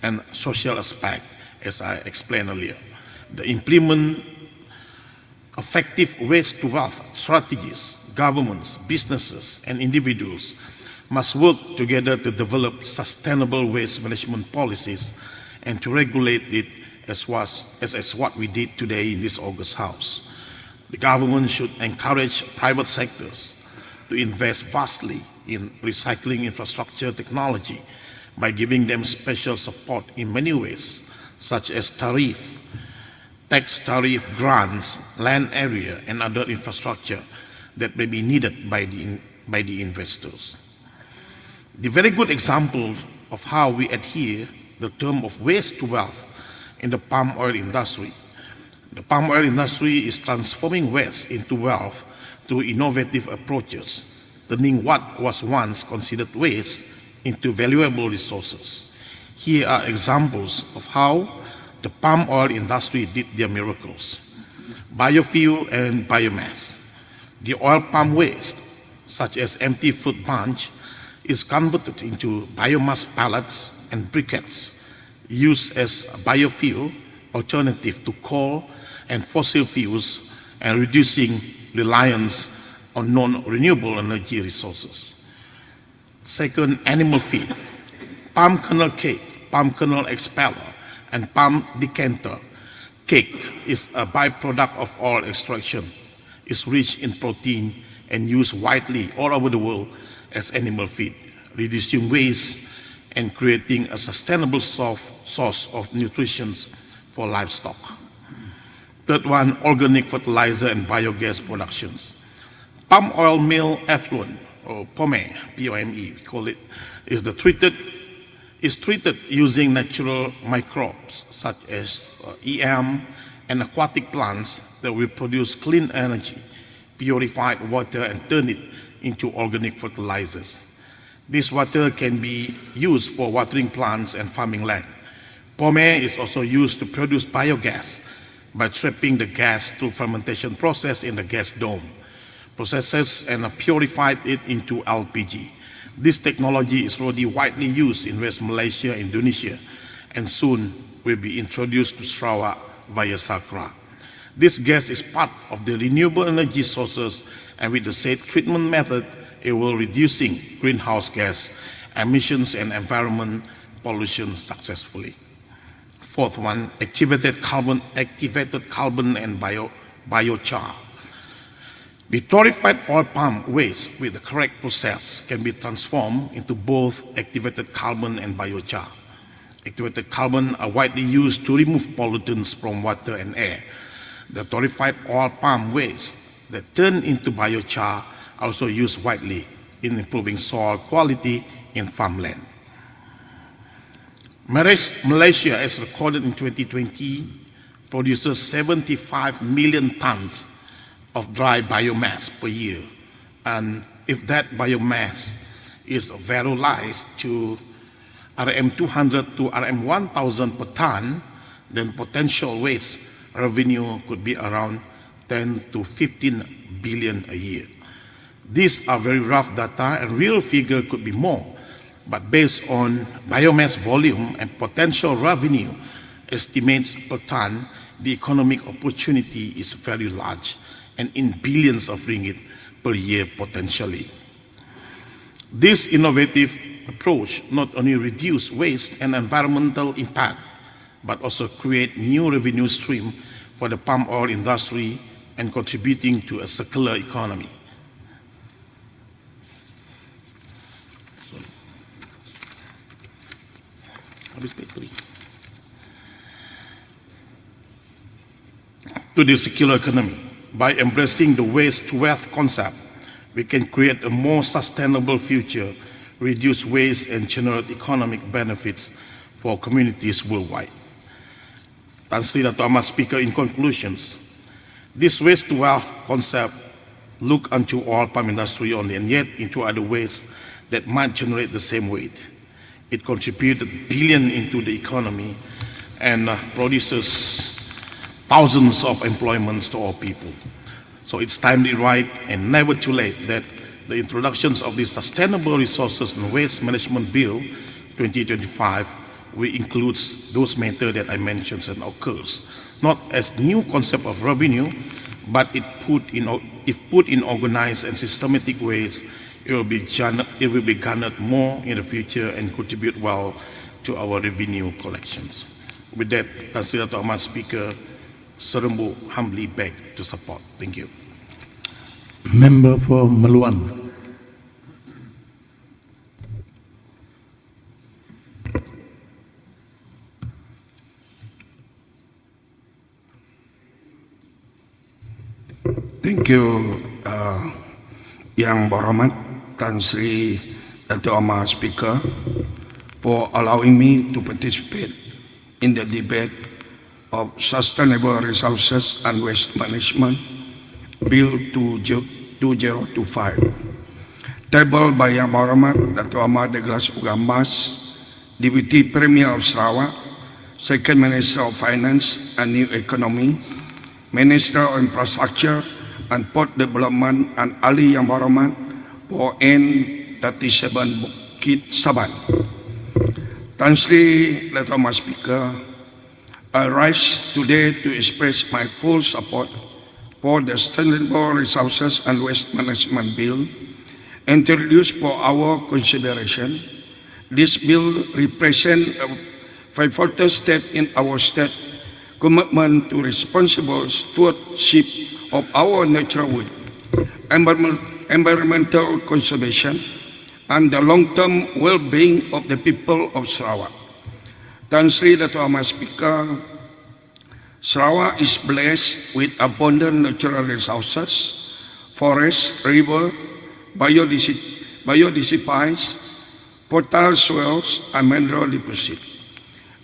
and social aspect, as I explained earlier. The implement effective waste to wealth strategies, governments, businesses, and individuals must work together to develop sustainable waste management policies and to regulate it as what we did today in this August House. The government should encourage private sectors to invest vastly in recycling infrastructure technology by giving them special support in many ways, such as tax tariff grants, land area, and other infrastructure that may be needed by the investors. The very good example of how we adhere the term of waste to wealth in the palm oil industry. The palm oil industry is transforming waste into wealth through innovative approaches, turning what was once considered waste into valuable resources. Here are examples of how the palm oil industry did their miracles. Biofuel and biomass. The oil palm waste, such as empty fruit bunch, is converted into biomass pellets and briquettes used as a biofuel alternative to coal and fossil fuels and reducing reliance on non-renewable energy resources. Second, animal feed. Palm kernel cake, palm kernel expeller, and palm decanter cake is a byproduct of oil extraction. It's rich in protein and used widely all over the world as animal feed, reducing waste and creating a sustainable source of nutrition for livestock. Third one, organic fertilizer and biogas productions. Palm oil meal effluent, or POME, P-O-M-E, we call it, is treated using natural microbes such as EM and aquatic plants that will produce clean energy, purified water, and turn it into organic fertilizers. This water can be used for watering plants and farming land. POME is also used to produce biogas by trapping the gas through fermentation process in the gas dome, processes and purified it into LPG. This technology is already widely used in West Malaysia, Indonesia, and soon will be introduced to Sarawak via Sakra. This gas is part of the renewable energy sources, and with the said treatment method, it will reducing greenhouse gas emissions and environment pollution successfully. Fourth one, activated carbon and biochar. The torrefied oil palm waste with the correct process can be transformed into both activated carbon and biochar. Activated carbon are widely used to remove pollutants from water and air. The torrefied oil palm waste that turn into biochar are also used widely in improving soil quality in farmland. Malaysia, as recorded in 2020, produces 75 million tons of dry biomass per year. And if that biomass is valorized to RM200 to RM1000 per ton, then potential waste revenue could be around 10 to 15 billion a year. These are very rough data, and real figure could be more, but based on biomass volume and potential revenue estimates per ton, the economic opportunity is very large and in billions of ringgit per year potentially. This innovative approach not only reduce waste and environmental impact, but also create new revenue stream for the palm oil industry and contributing to a circular economy. To the circular economy. By embracing the waste to wealth concept, we can create a more sustainable future, reduce waste, and generate economic benefits for communities worldwide. Tan Sri Dato' Ahmad Speaker, in conclusions, this waste to wealth concept look unto oil palm industry only, and yet into other ways that might generate the same weight. It contributed billions into the economy and produces thousands of employments to all people. So it's timely right and never too late that the introductions of the Sustainable Resources and Waste Management Bill 2025 we include those matters that I mentioned and occurs, not as new concept of revenue, but if put in organized and systematic ways, it will be garnered more in the future and contribute well to our revenue collections. With that, Tan Sri Dato' Ahmad Speaker, Serembu humbly beg to support. Thank you. Member for Meluan. Thank you, Yang Berhormat Tan Sri Dato' Ahmad Speaker, for allowing me to participate in the debate of Sustainable Resources and Waste Management Bill 2025, tabled by Yang Berhormat Dato' Ahmad Douglas Ugambas, Deputy Premier of Sarawak, Second Minister of Finance and New Economy, Minister of Infrastructure and Port Development, and Ali Yang Berhormat for N37 Bukit Saban. Tan Sri Dato' Ahmad Speaker, I rise today to express my full support for the Sustainable Resources and Waste Management Bill introduced for our consideration. This bill represents a pivotal step in our state commitment to responsible stewardship of our natural world, environmental conservation, and the long-term well-being of the people of Sarawak. Tan Sri Dato' Ahmad Speaker, Sarawak is blessed with abundant natural resources, forests, river, biodiversity, fertile soils, and mineral deposits.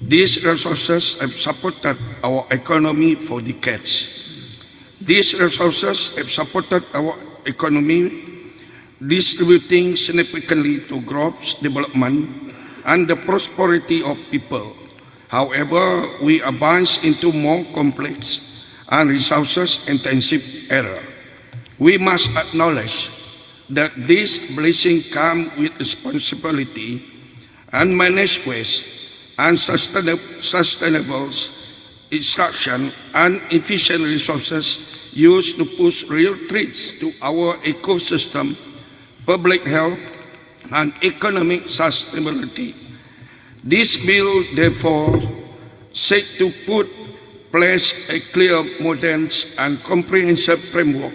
These resources have supported our economy for decades. These resources have supported our economy, distributing significantly to growth, development, and the prosperity of people. However, we advance into more complex and resources-intensive era. We must acknowledge that this blessing comes with responsibility and managed waste and sustainable extraction and efficient resources used to pose real threats to our ecosystem, public health, and economic sustainability. This bill, therefore, seeks to place a clear, modern, and comprehensive framework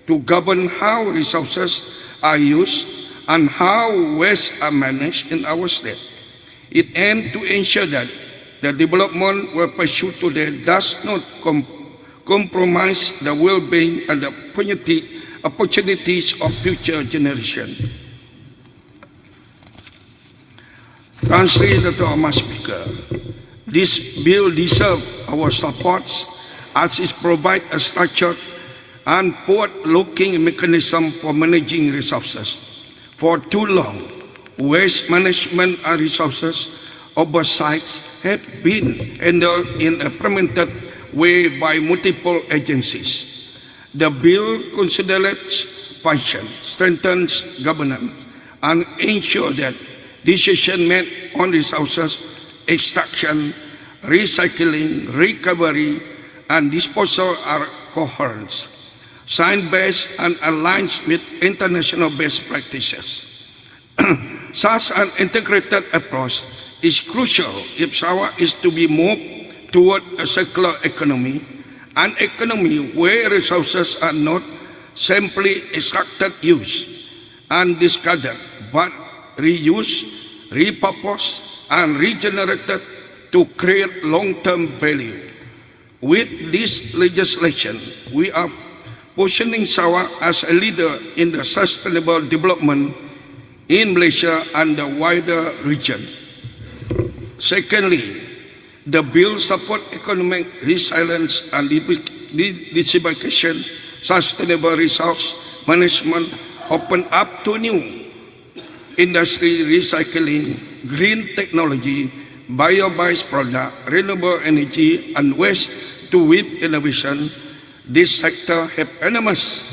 to govern how resources are used and how waste are managed in our state. It aims to ensure that the development we pursue today does not compromise the well-being and the opportunities of future generations. Tan Sri Dato' Ahmad Speaker, this bill deserves our support as it provides a structured and forward-looking mechanism for managing resources. For too long, waste management and resources oversights have been implemented way by multiple agencies. The bill consolidates function, strengthens governance, and ensures that decisions made on resources extraction, recycling, recovery, and disposal are coherent, science-based, and aligned with international best practices. Such an integrated approach is crucial if Sarawak is to be moved toward a circular economy, an economy where resources are not simply extracted, used, and discarded, but reused, repurposed, and regenerated to create long-term value. With this legislation, we are positioning Sarawak as a leader in the sustainable development in Malaysia and the wider region. Secondly, the bill supports economic resilience and diversification, sustainable resource management, open up to new industry, recycling, green technology, bio-based product, renewable energy, and waste to with innovation. This sector has enormous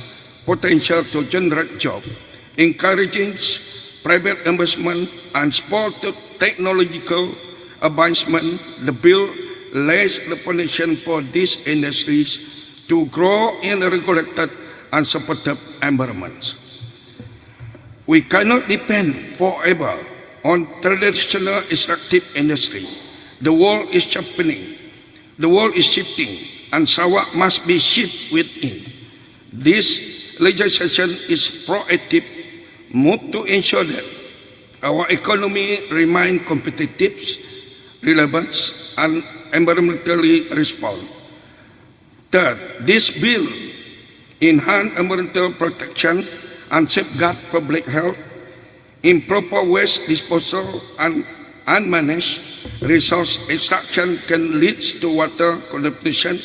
potential to generate jobs, encouraging private investment and support technological advancement, the bill lays the foundation for these industries to grow in a regulated and supportive environments. We cannot depend forever on traditional extractive industry. The world is shifting, and Sarawak must be shifted within. This legislation is proactive move to ensure that our economy remains competitive, relevant, and environmentally responsible. Third, this bill enhances environmental protection and safeguard public health. Improper waste disposal and unmanaged resource extraction can lead to water contamination,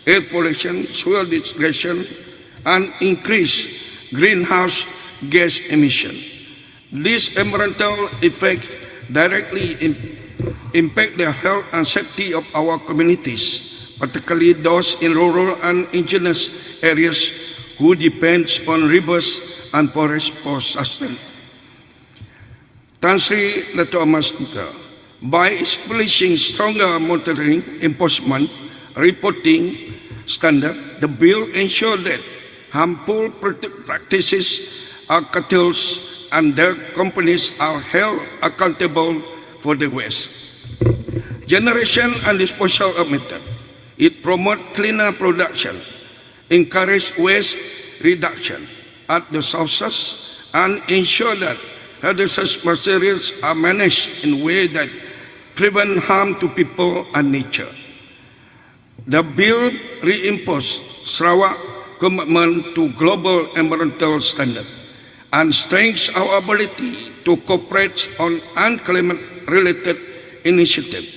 air pollution, soil degradation, and increased greenhouse gas emission. These environmental effects directly impact the health and safety of our communities, particularly those in rural and indigenous areas who depend on rivers and forests for sustenance. Tan Sri Dato' Mas Speaker, by establishing stronger monitoring, enforcement, reporting standard, the bill ensures that harmful practices are curtailed and their companies are held accountable for the waste. Generation and disposal of method. It promotes cleaner production, encourages waste reduction at the sources, and ensure that hazardous materials are managed in a way that prevent harm to people and nature. The bill reinforces Sarawak's commitment to global environmental standards and strengthens our ability to cooperate on climate-related initiatives.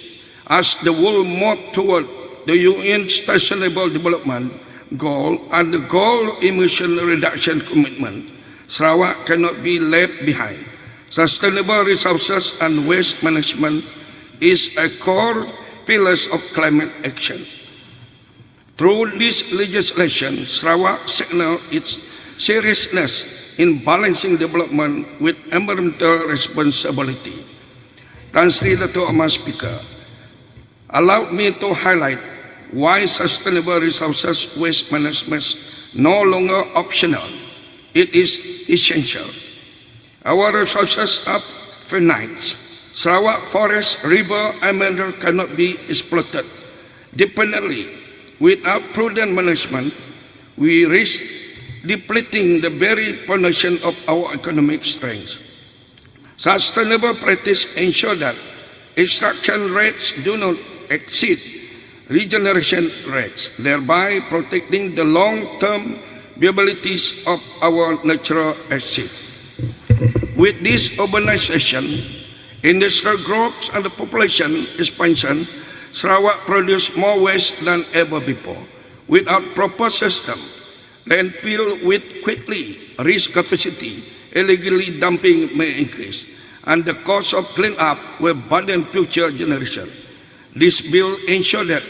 As the world moves toward the UN Sustainable Development Goal and the Goal Emission Reduction Commitment, Sarawak cannot be left behind. Sustainable resources and waste management is a core pillar of climate action. Through this legislation, Sarawak signals its seriousness in balancing development with environmental responsibility. Tan Sri Dato' Mas Speaker, allow me to highlight why sustainable resources waste management is no longer optional. It is essential. Our resources are finite. Sarawak forest, river, and mineral cannot be exploited dependently. Without prudent management, we risk depleting the very foundation of our economic strength. Sustainable practice ensure that extraction rates do not exceed regeneration rates, thereby protecting the long-term viabilities of our natural assets. With this urbanization, industrial growth, and the population expansion, Sarawak produces more waste than ever before. Without proper system, landfill will quickly reach capacity, illegally dumping may increase, and the cost of cleanup will burden future generations. This bill ensures that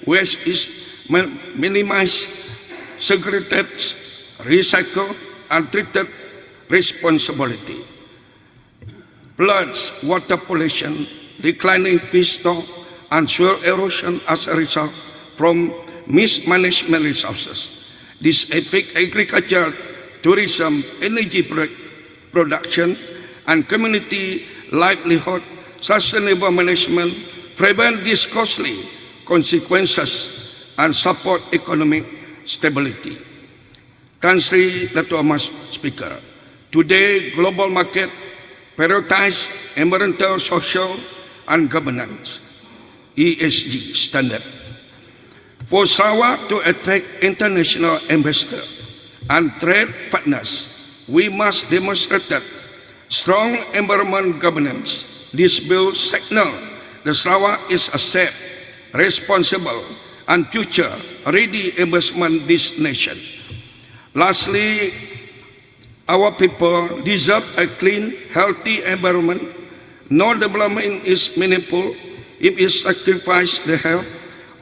waste is minimized, segregated, recycled, and treated responsibly. Floods, water pollution, declining fish stock, and soil erosion as a result from mismanagement resources. This affects agriculture, tourism, energy production, and community livelihood. Sustainable management prevent these costly consequences and support economic stability. Tan Sri Dato' Mas Speaker, today global market prioritize environmental, social, and governance (ESG) standard. For Sarawak to attract international investors and trade partners, we must demonstrate that strong environment governance. This bill signals that Sarawak is a safe, responsible, and future-ready investment destination. Lastly, our people deserve a clean, healthy environment. No development is meaningful if it sacrifices the health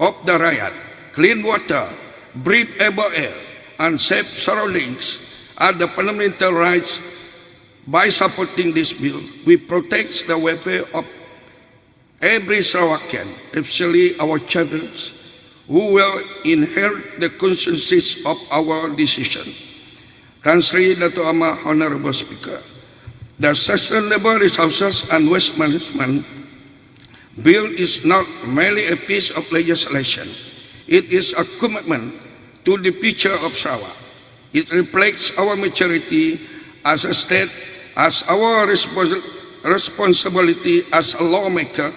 of the rakyat. Clean water, breathable air, and safe surroundings are the fundamental rights. By supporting this bill, we protect the welfare of every Sarawakian, especially our children, who will inherit the consequences of our decision. Tan Sri Dato' Amah, Honorable Speaker, the Sustainable Resources and Waste Management Bill is not merely a piece of legislation. It is a commitment to the future of Sarawak. It reflects our maturity as a state, as our responsibility as a lawmaker,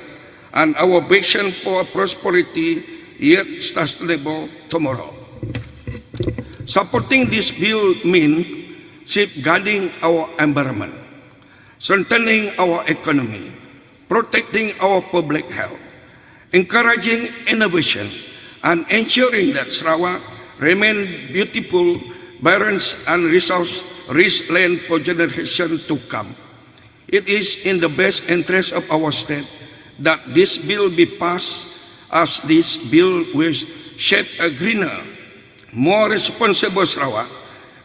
and our vision for prosperity yet sustainable tomorrow. Supporting this bill means safeguarding our environment, strengthening our economy, protecting our public health, encouraging innovation, and ensuring that Sarawak remain beautiful, vibrant, and resource-rich land for generations to come. It is in the best interest of our state that this bill be passed, as this bill will shape a greener, more responsible Sarawak.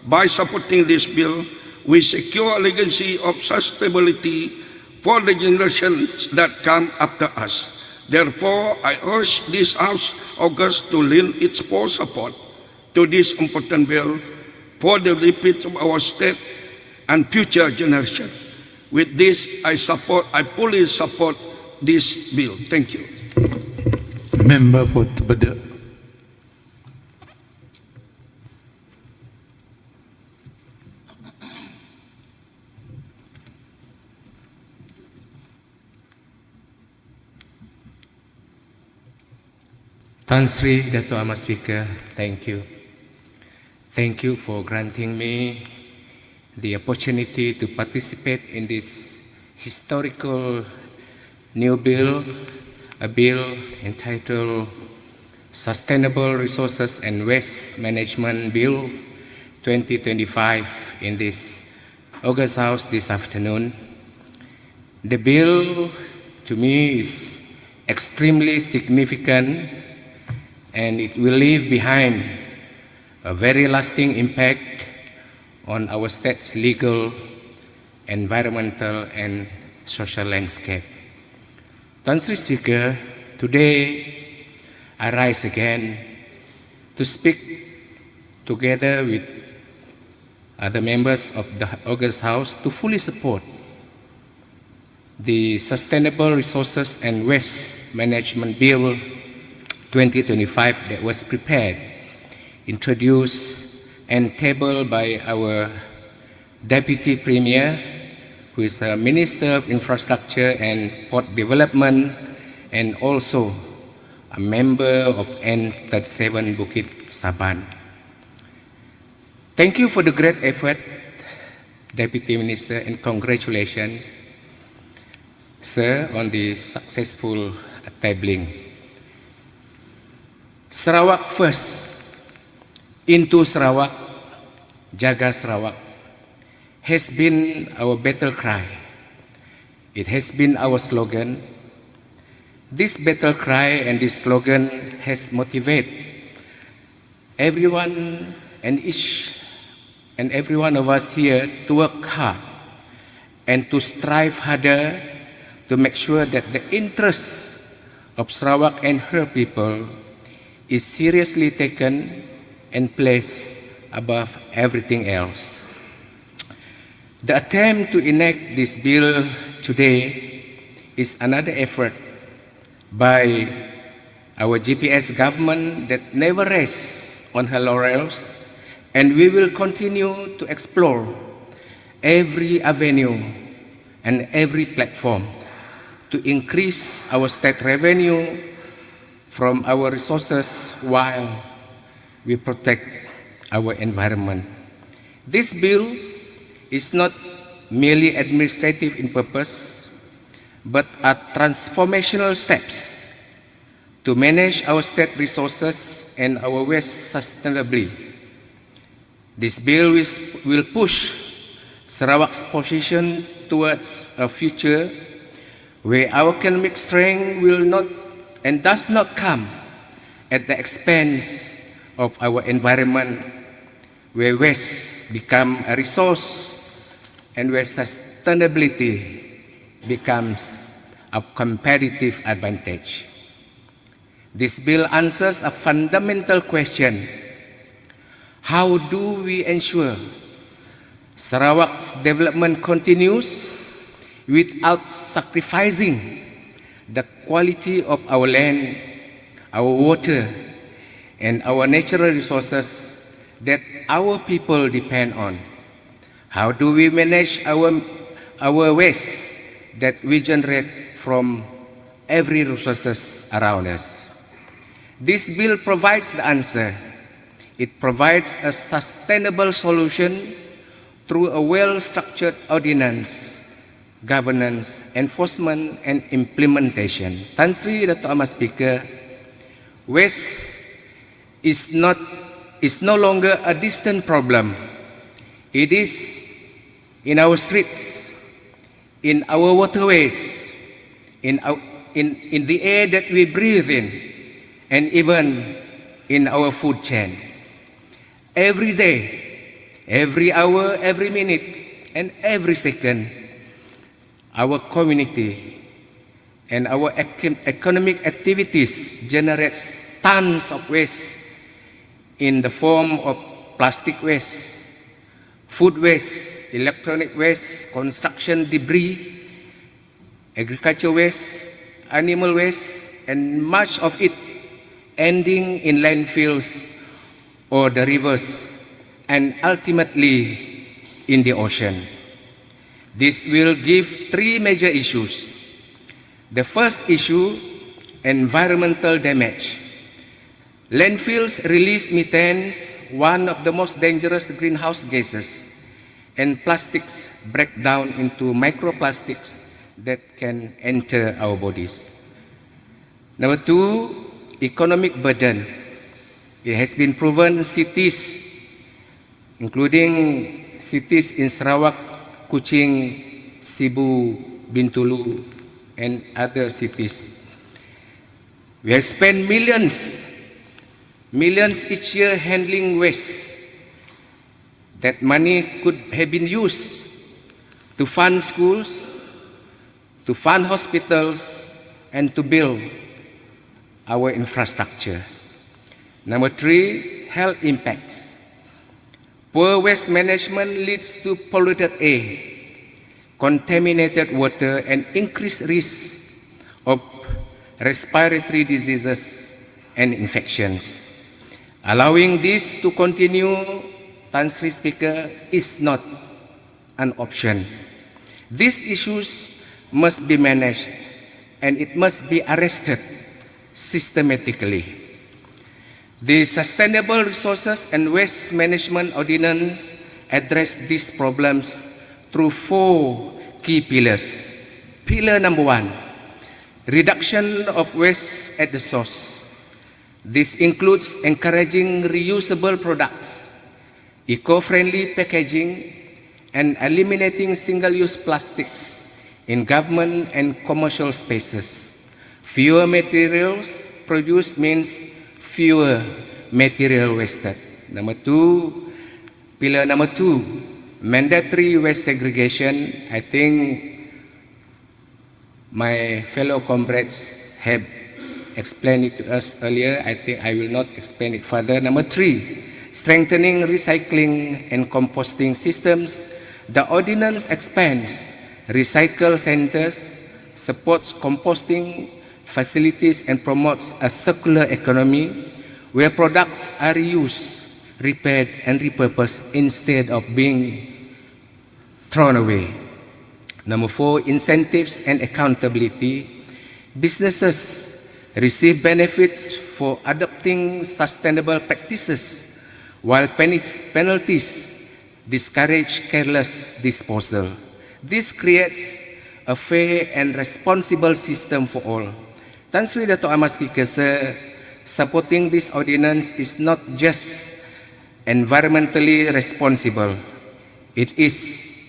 By supporting this bill, we secure a legacy of sustainability for the generations that come after us. Therefore, I urge this House of August to lend its full support to this important bill for the benefit of our state and future generations. With this, I fully support this bill. Thank you. Member for Kedua. Tan Sri Dato' Amah Speaker, thank you. Thank you for granting me the opportunity to participate in this historical new bill, a bill entitled Sustainable Resources and Waste Management Bill 2025 in this August House this afternoon. The bill to me is extremely significant, and it will leave behind a very lasting impact on our state's legal, environmental, and social landscape. Tan Sri Speaker, today I rise again to speak together with other members of the August House to fully support the Sustainable Resources and Waste Management Bill 2025 that was prepared, introduced, and tabled by our Deputy Premier, who is a Minister of Infrastructure and Port Development, and also a member of N37 Bukit Saban. Thank you for the great effort, Deputy Minister, and congratulations, sir, on the successful tabling. Sarawak first, into Sarawak, jaga Sarawak, has been our battle cry. It has been our slogan. This battle cry and this slogan has motivated everyone and each and every one of us here to work hard and to strive harder to make sure that the interests of Sarawak and her people is seriously taken and placed above everything else. The attempt to enact this bill today is another effort by our GPS government that never rests on her laurels, and we will continue to explore every avenue and every platform to increase our state revenue from our resources while we protect our environment. This bill is not merely administrative in purpose, but are transformational steps to manage our state resources and our waste sustainably. This bill will push Sarawak's position towards a future where our economic strength will not and does not come at the expense of our environment, where waste become a resource and where sustainability becomes of competitive advantage. This bill answers a fundamental question: how do we ensure Sarawak's development continues without sacrificing the quality of our land, our water, and our natural resources that our people depend on? How do we manage our waste that we generate from every resources around us? This bill provides the answer. It provides a sustainable solution through a well-structured ordinance, governance, enforcement, and implementation. Tan Sri Dato' Ahmad Speaker, waste is no longer a distant problem. It is in our streets, in our waterways, in the air that we breathe in, and even in our food chain. Every day, every hour, every minute, and every second, our community and our economic activities generates tons of waste in the form of plastic waste, food waste, electronic waste, construction debris, agriculture waste, animal waste, and much of it ending in landfills or the rivers and ultimately in the ocean. This will give three major issues. The first issue, environmental damage. Landfills release methane, one of the most dangerous greenhouse gases, and plastics break down into microplastics that can enter our bodies. Number two, economic burden. It has been proven cities, including cities in Sarawak, Kuching, Cebu, Bintulu, and other cities. We have spent millions each year handling waste. That money could have been used to fund schools, to fund hospitals, and to build our infrastructure. Number three, health impacts. Poor waste management leads to polluted air, contaminated water, and increased risk of respiratory diseases and infections. Allowing this to continue, Tan Sri Speaker, is not an option. These issues must be managed and it must be arrested systematically. The Sustainable Resources and Waste Management Ordinance address these problems through four key pillars. Pillar number one, reduction of waste at the source. This includes encouraging reusable products, eco-friendly packaging, and eliminating single-use plastics in government and commercial spaces. Fewer materials produced means fewer material wasted. Number two, pillar number two, mandatory waste segregation. I think my fellow comrades have explained it to us earlier. I think I will not explain it further. Number three, strengthening recycling and composting systems. The ordinance expands recycle centers, supports composting facilities, and promotes a circular economy where products are reused, repaired, and repurposed instead of being thrown away. Number four, incentives and accountability. Businesses receive benefits for adopting sustainable practices, while penalties discourage careless disposal. This creates a fair and responsible system for all. Tan Sri Dato' Ahmad Speaker, sir, supporting this ordinance is not just environmentally responsible, it is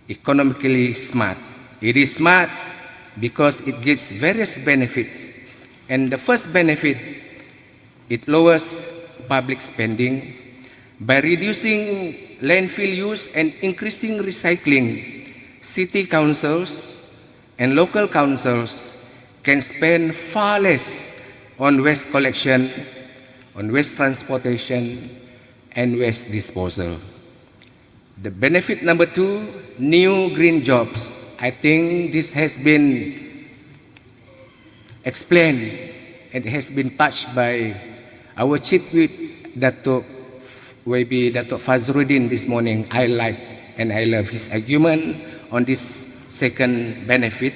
economically smart. It is smart because it gives various benefits. And the first benefit, it lowers public spending. By reducing landfill use and increasing recycling, city councils, and local councils can spend far less on waste collection, on waste transportation, and waste disposal. The benefit number 2, new green jobs. I think this has been explained and has been touched by our Chief Whip, Datuk Fazruddin this morning. I like and I love his argument on this second benefit.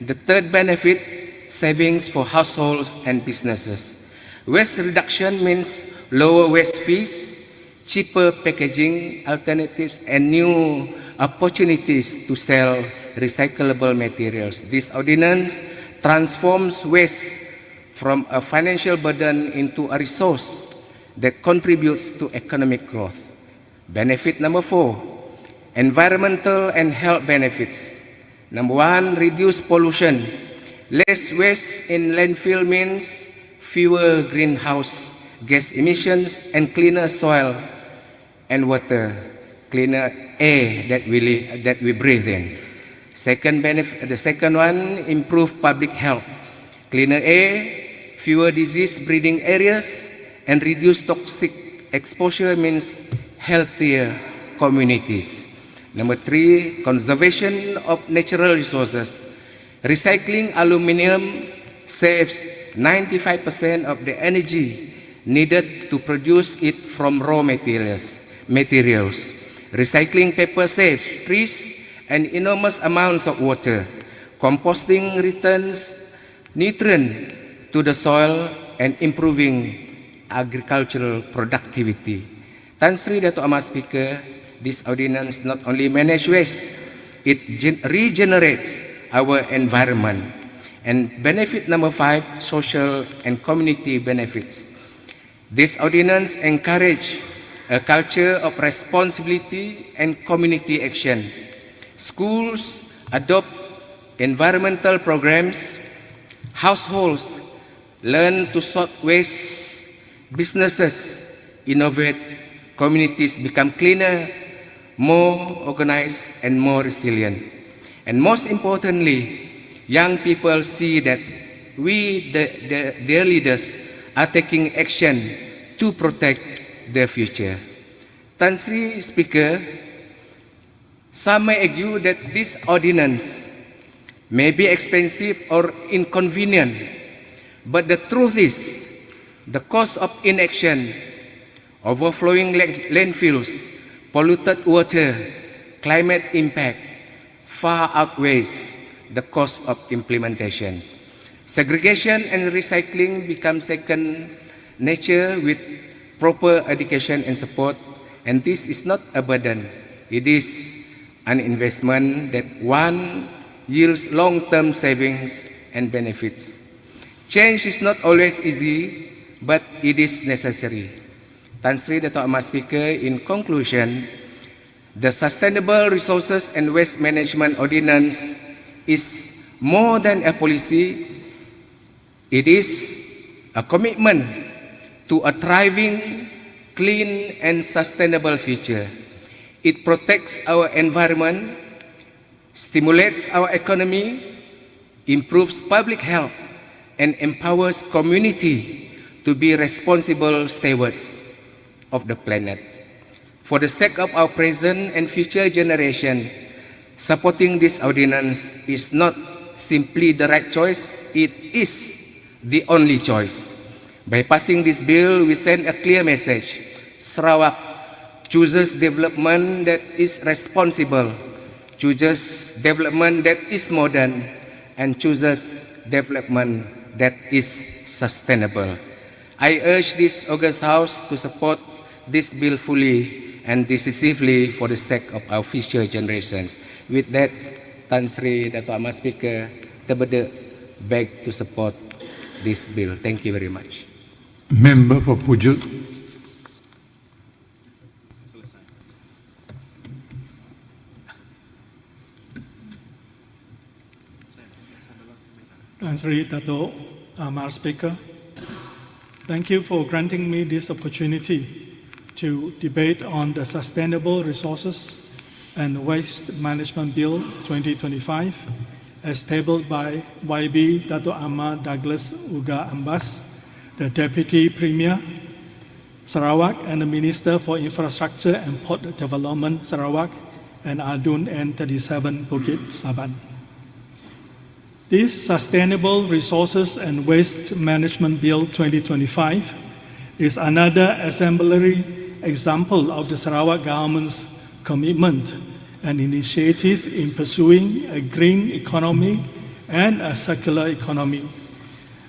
The third benefit, savings for households and businesses. Waste reduction means lower waste fees, cheaper packaging alternatives, and new opportunities to sell recyclable materials. This ordinance transforms waste from a financial burden into a resource that contributes to economic growth. Benefit number 4, environmental and health benefits. Number 1, reduce pollution. Less waste in landfill means fewer greenhouse gas emissions and cleaner soil and water, cleaner air that we breathe in. Second benefit, the second one, improve public health. Cleaner air, fewer disease-breeding areas, and reduce toxic exposure means healthier communities. Number 3, conservation of natural resources. Recycling aluminium saves 95% of the energy needed to produce it from raw materials. Recycling paper saves trees and enormous amounts of water. Composting returns nutrient to the soil and improving agricultural productivity. Tan Sri Dato' Amar Speaker, this ordinance not only manages waste, it regenerates our environment. And benefit number 5, social and community benefits. This ordinance encourages a culture of responsibility and community action. Schools adopt environmental programs, households learn to sort waste, businesses innovate, communities become cleaner, more organized, and more resilient. And most importantly, young people see that we, their leaders, are taking action to protect their future. Tan Sri Speaker, some may argue that this ordinance may be expensive or inconvenient, but the truth is, the cost of inaction, overflowing landfills, polluted water, climate impact far outweighs the cost of implementation. Segregation and recycling become second nature with proper education and support, and this is not a burden. It is an investment that one yields long-term savings and benefits. Change is not always easy, but it is necessary. Tan Sri Dato' Amar Speaker, in conclusion, the Sustainable Resources and Waste Management Ordinance is more than a policy. It is a commitment to a thriving, clean, and sustainable future. It protects our environment, stimulates our economy, improves public health, and empowers community to be responsible stewards of the planet. For the sake of our present and future generation, supporting this ordinance is not simply the right choice, it is the only choice. By passing this bill, we send a clear message. Sarawak chooses development that is responsible, chooses development that is modern, and chooses development that is sustainable. I urge this august House to support this bill fully and decisively for the sake of our future generations. With that, Tan Sri Dato' Amar Speaker, Tebede beg to support this bill. Thank you very much. Member for Pujuk. Tan Sri Dato' Amar Speaker, thank you for granting me this opportunity to debate on the Sustainable Resources and Waste Management Bill 2025 as tabled by YB Dato' Ahmad Douglas Uga Ambas, the Deputy Premier Sarawak and the Minister for Infrastructure and Port Development Sarawak, and ADUN N37 Bukit Saban. This Sustainable Resources and Waste Management Bill 2025 is another exemplary example of the Sarawak government's commitment and initiative in pursuing a green economy and a circular economy,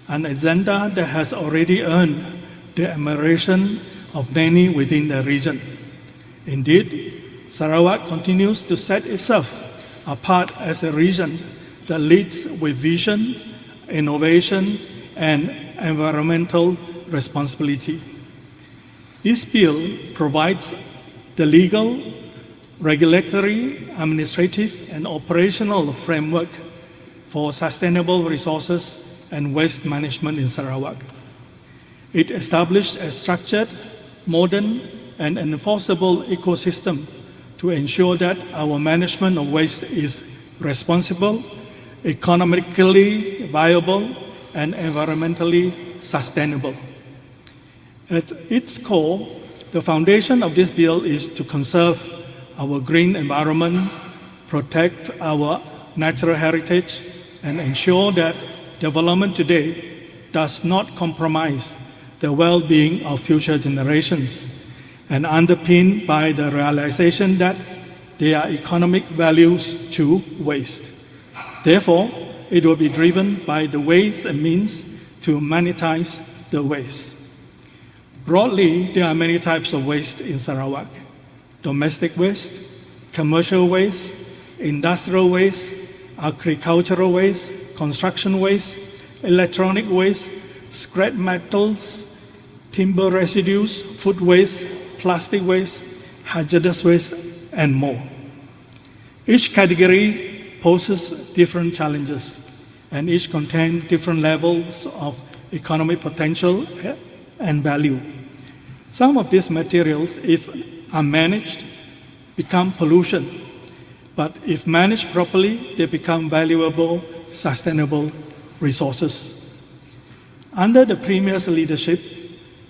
an agenda that has already earned the admiration of many within the region. Indeed, Sarawak continues to set itself apart as a region that leads with vision, innovation, and environmental responsibility. This bill provides the legal, regulatory, administrative, and operational framework for sustainable resources and waste management in Sarawak. It established a structured, modern, and enforceable ecosystem to ensure that our management of waste is responsible, economically viable, and environmentally sustainable. At its core, the foundation of this bill is to conserve our green environment, protect our natural heritage, and ensure that development today does not compromise the well-being of future generations, and underpinned by the realization that there are economic values to waste. Therefore, it will be driven by the ways and means to monetize the waste. Broadly, there are many types of waste in Sarawak: domestic waste, commercial waste, industrial waste, agricultural waste, construction waste, electronic waste, scrap metals, timber residues, food waste, plastic waste, hazardous waste, and more. Each category poses different challenges, and each contains different levels of economic potential and value. Some of these materials, if unmanaged, become pollution, but if managed properly, they become valuable, sustainable resources. Under the Premier's leadership,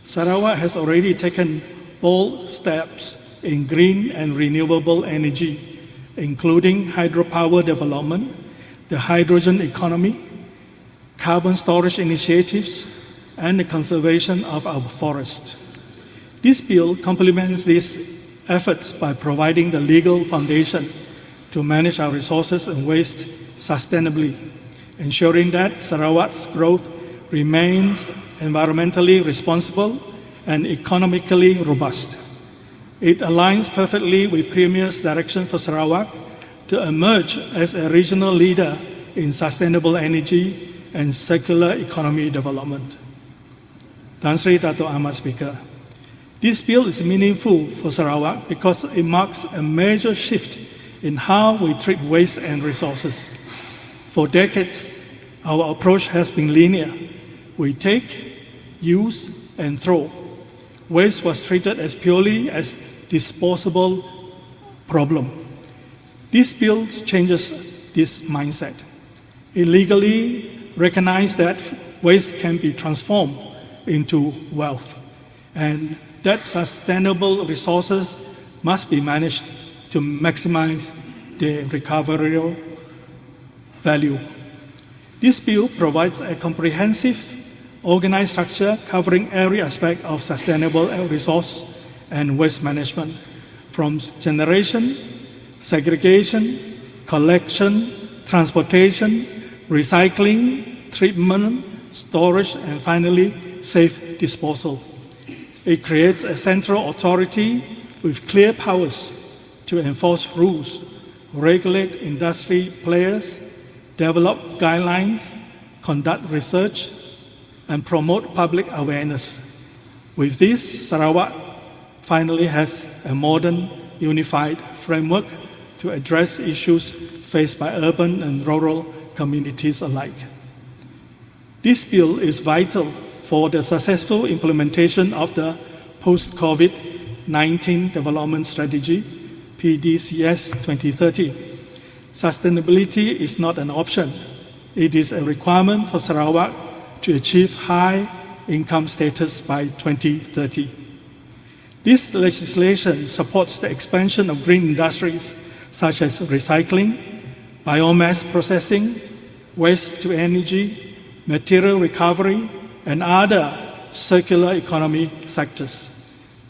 Sarawak has already taken bold steps in green and renewable energy, including hydropower development, the hydrogen economy, carbon storage initiatives, and the conservation of our forests. This bill complements these efforts by providing the legal foundation to manage our resources and waste sustainably, ensuring that Sarawak's growth remains environmentally responsible and economically robust. It aligns perfectly with Premier's direction for Sarawak to emerge as a regional leader in sustainable energy and circular economy development. Tan Sri Dato' Ahmad Speaker, this bill is meaningful for Sarawak because it marks a major shift in how we treat waste and resources. For decades, our approach has been linear. We take, use, and throw. Waste was treated as purely as disposable problem. This bill changes this mindset. It legally recognizes that waste can be transformed into wealth, and that sustainable resources must be managed to maximize their recoverable value. This bill provides a comprehensive, organized structure covering every aspect of sustainable resource and waste management, from generation, segregation, collection, transportation, recycling, treatment, storage, and finally, safe disposal. It creates a central authority with clear powers to enforce rules, regulate industry players, develop guidelines, conduct research, and promote public awareness. With this, Sarawak finally has a modern, unified framework to address issues faced by urban and rural communities alike. This bill is vital for the successful implementation of the post-COVID-19 development strategy, PDCS 2030. Sustainability is not an option. It is a requirement for Sarawak to achieve high income status by 2030. This legislation supports the expansion of green industries such as recycling, biomass processing, waste to energy, material recovery, and other circular economy sectors.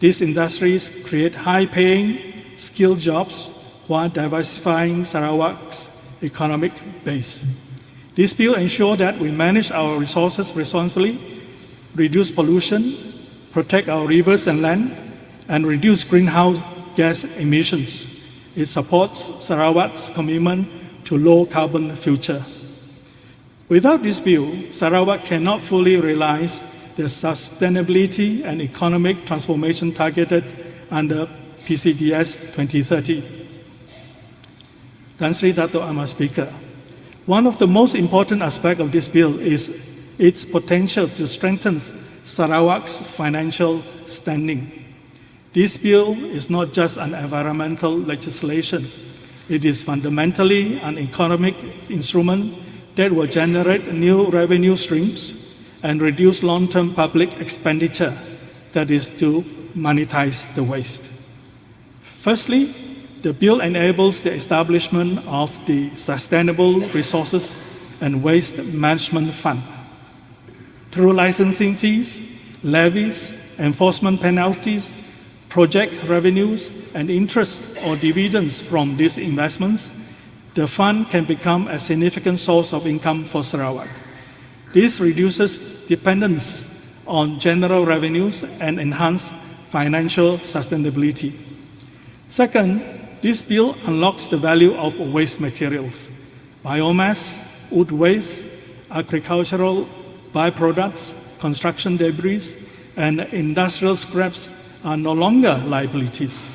These industries create high-paying, skilled jobs while diversifying Sarawak's economic base. This bill ensures that we manage our resources responsibly, reduce pollution, protect our rivers and land, and reduce greenhouse gas emissions. It supports Sarawak's commitment to low-carbon future. Without this bill, Sarawak cannot fully realize the sustainability and economic transformation targeted under PCDS 2030. Tan Sri Dato' Amar Speaker, one of the most important aspects of this bill is its potential to strengthen Sarawak's financial standing. This bill is not just an environmental legislation. It is fundamentally an economic instrument that will generate new revenue streams and reduce long-term public expenditure, that is to monetize the waste. Firstly, the bill enables the establishment of the Sustainable Resources and Waste Management Fund. Through licensing fees, levies, enforcement penalties, project revenues, and interest or dividends from these investments, the fund can become a significant source of income for Sarawak. This reduces dependence on general revenues and enhances financial sustainability. Second, this bill unlocks the value of waste materials. Biomass, wood waste, agricultural byproducts, construction debris, and industrial scraps are no longer liabilities.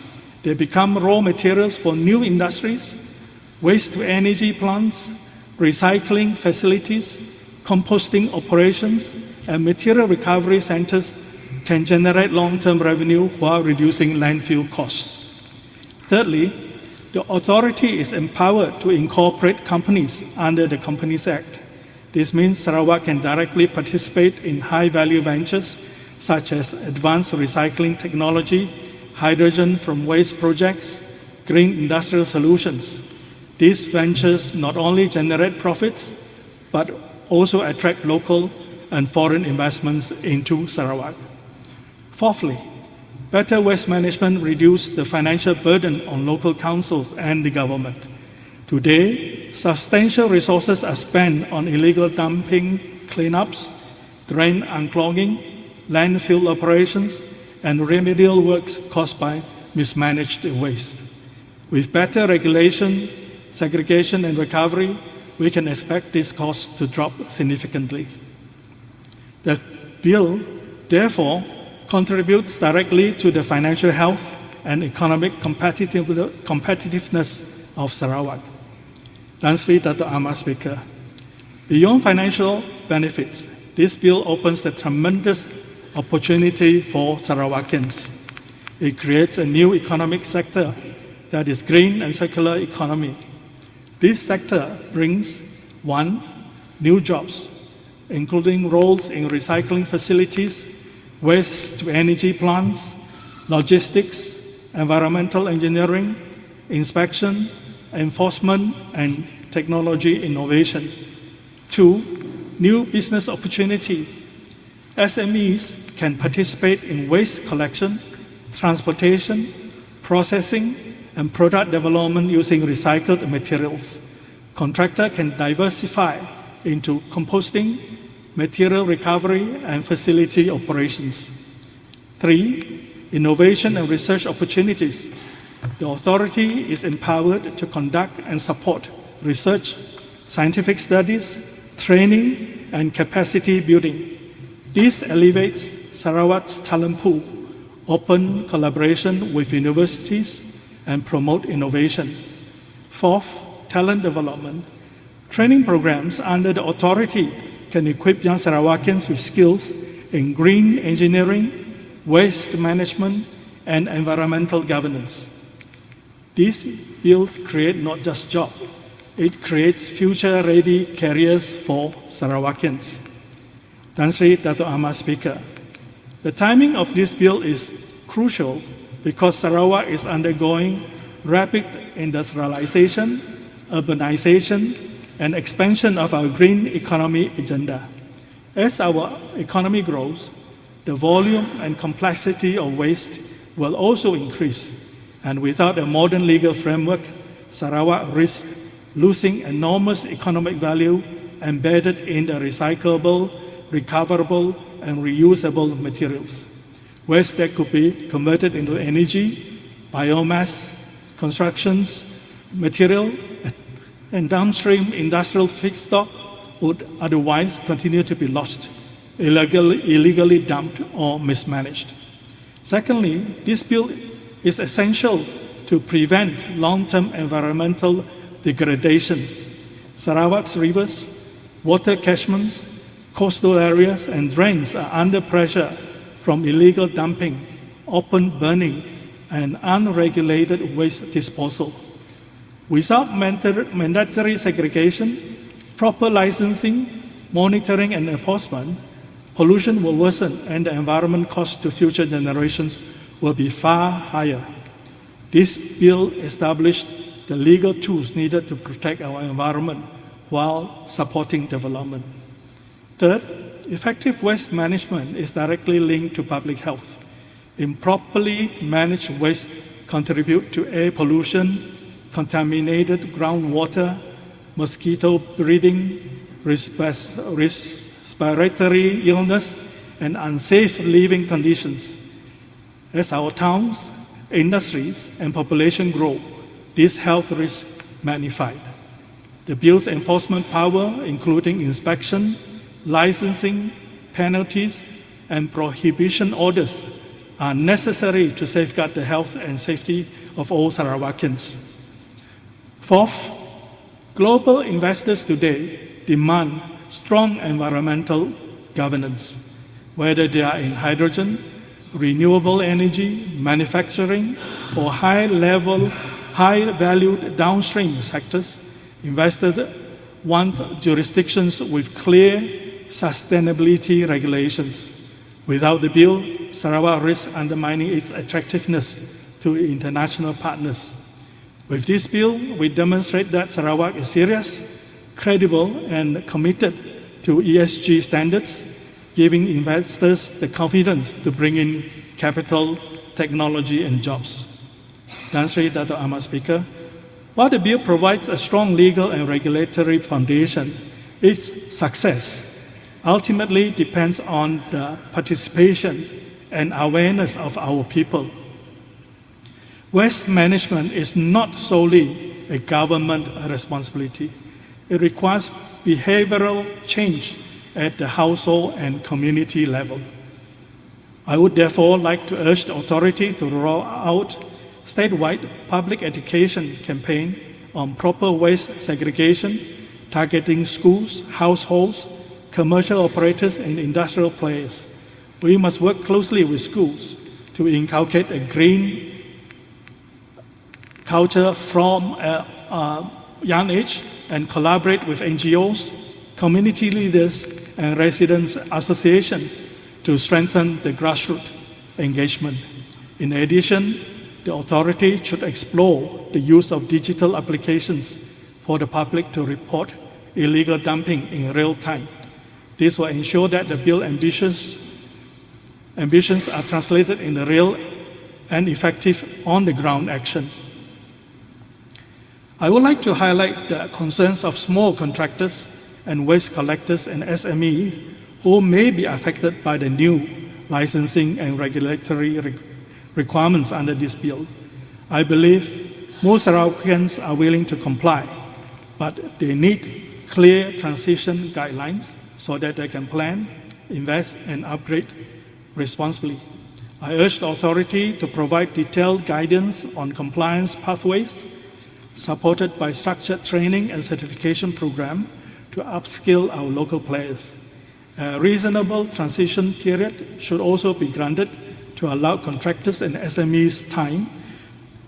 They become raw materials for new industries, waste-to-energy plants, recycling facilities, composting operations, and material recovery centers can generate long-term revenue while reducing landfill costs. Thirdly, the authority is empowered to incorporate companies under the Companies Act. This means Sarawak can directly participate in high-value ventures such as advanced recycling technology, hydrogen from waste projects, green industrial solutions. These ventures not only generate profits, but also attract local and foreign investments into Sarawak. Fourthly, better waste management reduces the financial burden on local councils and the government. Today, substantial resources are spent on illegal dumping cleanups, drain unclogging, landfill operations, and remedial works caused by mismanaged waste. With better regulation, segregation, and recovery, we can expect these costs to drop significantly. The bill, therefore, contributes directly to the financial health and economic competitiveness of Sarawak. Tan Sri Dato' Amar Speaker, beyond financial benefits, this bill opens a tremendous opportunity for Sarawakians. It creates a new economic sector that is green and circular economy. This sector brings 1. New jobs, including roles in recycling facilities, waste-to-energy plants, logistics, environmental engineering, inspection, enforcement, and technology innovation. 2. New business opportunity. SMEs can participate in waste collection, transportation, processing, and product development using recycled materials. Contractor can diversify into composting, material recovery, and facility operations. 3. Innovation and research opportunities. The authority is empowered to conduct and support research, scientific studies, training, and capacity building. This elevates Sarawak's talent pool, open collaboration with universities, and promote innovation. 4th, talent development. Training programs under the authority can equip young Sarawakians with skills in green engineering, waste management, and environmental governance. These bills create not just jobs, It creates future-ready careers for Sarawakians. Tan Sri Dato' Ahmad Speaker, the timing of this bill is crucial because Sarawak is undergoing rapid industrialization, urbanization, and expansion of our green economy agenda. As our economy grows, the volume and complexity of waste will also increase, and without a modern legal framework, Sarawak risks losing enormous economic value embedded in the recyclable, recoverable, and reusable materials. Waste that could be converted into energy, biomass, constructions, material, and downstream industrial feedstock would otherwise continue to be lost, illegally dumped, or mismanaged. Secondly, this bill is essential to prevent long-term environmental degradation. Sarawak's rivers, water catchments, coastal areas, and drains are under pressure from illegal dumping, open burning, and unregulated waste disposal. Without mandatory segregation, proper licensing, monitoring, and enforcement, pollution will worsen and the environment cost to future generations will be far higher. This bill established the legal tools needed to protect our environment while supporting development. Third, effective waste management is directly linked to public health. Improperly managed waste contribute to air pollution, contaminated groundwater, mosquito breeding, respiratory illness, and unsafe living conditions. As our towns, industries, and population grow, these health risks magnified. The bill's enforcement power, including inspection, licensing, penalties, and prohibition orders, are necessary to safeguard the health and safety of all Sarawakians. Fourth, global investors today demand strong environmental governance, whether they are in hydrogen, renewable energy, manufacturing, or high-valued downstream sectors. Investors want jurisdictions with clear sustainability regulations. Without the bill, Sarawak risks undermining its attractiveness to international partners. With this bill, we demonstrate that Sarawak is serious, credible, and committed to ESG standards, giving investors the confidence to bring in capital, technology, and jobs. Tan Sri Dato' Ahmad Speaker, while the bill provides a strong legal and regulatory foundation, its success ultimately depends on the participation and awareness of our people. Waste management is not solely a government responsibility. It requires behavioral change at the household and community level. I would therefore like to urge the authority to roll out statewide public education campaign on proper waste segregation, targeting schools, households, commercial operators, and industrial players. We must work closely with schools to inculcate a green culture from a young age and collaborate with NGOs, community leaders, and residents associations to strengthen the grassroots engagement. In addition, the authority should explore the use of digital applications for the public to report illegal dumping in real time. This will ensure that the bill ambitions are translated into real and effective on-the-ground action. I would like to highlight the concerns of small contractors and waste collectors and SME who may be affected by the new licensing and regulatory requirements under this bill. I believe most Sarawakians are willing to comply, but they need clear transition guidelines so that they can plan, invest, and upgrade responsibly. I urge the authority to provide detailed guidance on compliance pathways, supported by structured training and certification program to upskill our local players. A reasonable transition period should also be granted to allow contractors and SMEs time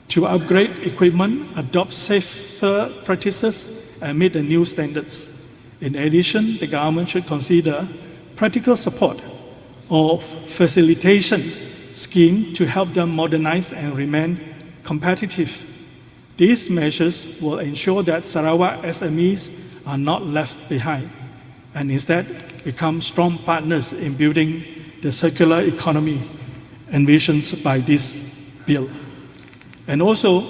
to upgrade equipment, adopt safer practices, and meet the new standards. In addition, the government should consider practical support or facilitation scheme to help them modernize and remain competitive. These measures will ensure that Sarawak SMEs are not left behind and instead become strong partners in building the circular economy envisioned by this bill. And also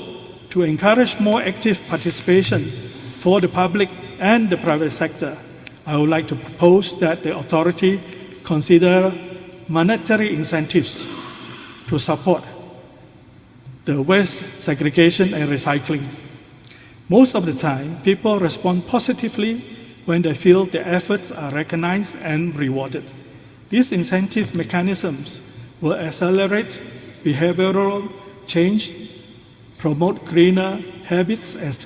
to encourage more active participation for the public and the private sector, I would like to propose that the authority consider monetary incentives to support the waste segregation and recycling. Most of the time, people respond positively when they feel their efforts are recognized and rewarded. These incentive mechanisms will accelerate behavioral change, promote greener habits, and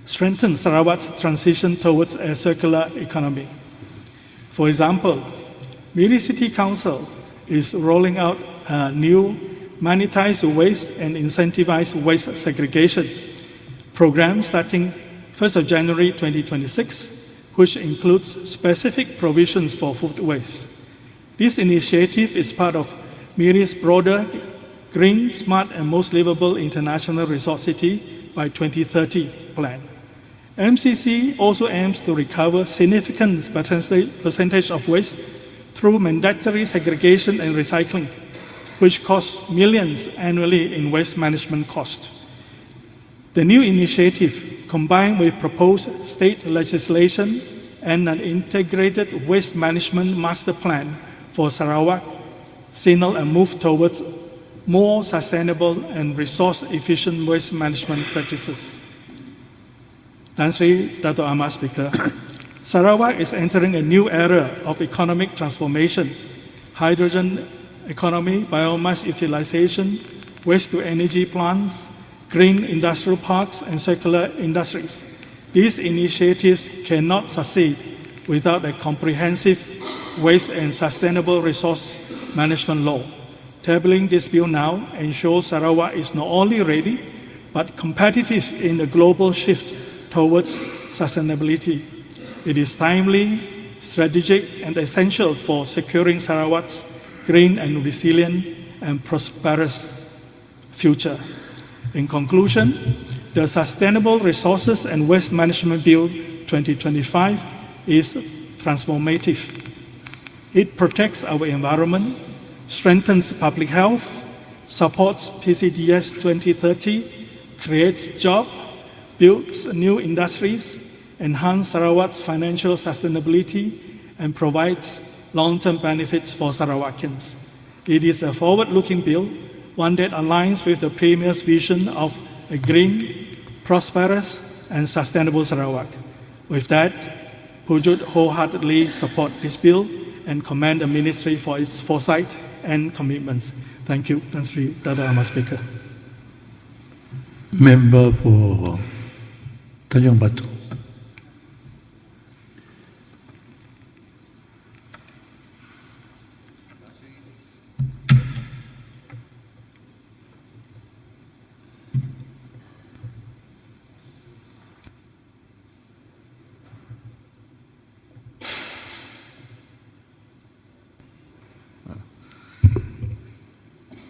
strengthen Sarawak's transition towards a circular economy. For example, Miri City Council is rolling out a new monetized waste and incentivized waste segregation program starting 1st of January 2026, which includes specific provisions for food waste. This initiative is part of Miri's broader Green, Smart and Most Livable International Resort City by 2030 plan. MCC also aims to recover significant percentage of waste through mandatory segregation and recycling, which costs millions annually in waste management costs. The new initiative, combined with proposed state legislation and an integrated waste management master plan for Sarawak, signal a move towards more sustainable and resource-efficient waste management practices. Tan Sri Dato' Amar Speaker, Sarawak is entering a new era of economic transformation. Hydrogen economy, biomass utilization, waste-to-energy plants, green industrial parks, and circular industries. These initiatives cannot succeed without a comprehensive waste and sustainable resource management law. Tabling this bill now ensures Sarawak is not only ready, but competitive in the global shift towards sustainability. It is timely, strategic, and essential for securing Sarawak's green and resilient and prosperous future. In conclusion, the Sustainable Resources and Waste Management Bill 2025 is transformative. It protects our environment, strengthens public health, supports PCDS 2030, creates jobs, builds new industries, enhances Sarawak's financial sustainability, and provides long-term benefits for Sarawakians. It is a forward-looking bill, one that aligns with the Premier's vision of a green, prosperous, and sustainable Sarawak. With that, Pujut wholeheartedly support this bill and commend the Ministry for its foresight and commitments. Thank you, Tan Sri Dato' Amar Speaker. Member for Tanjung Batu.